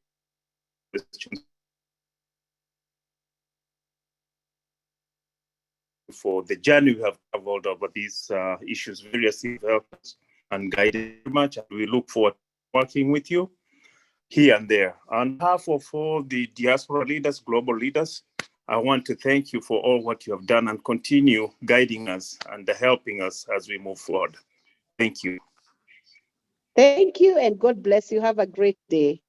for the journey we have traveled over these issues, various helpers and guided much. And we look forward to working with you here and there. On behalf of all the diaspora leaders, global leaders, I want to thank you for all what you have done and continue guiding us and helping us as we move forward. Thank you. Thank you, and God bless you. Have a great day.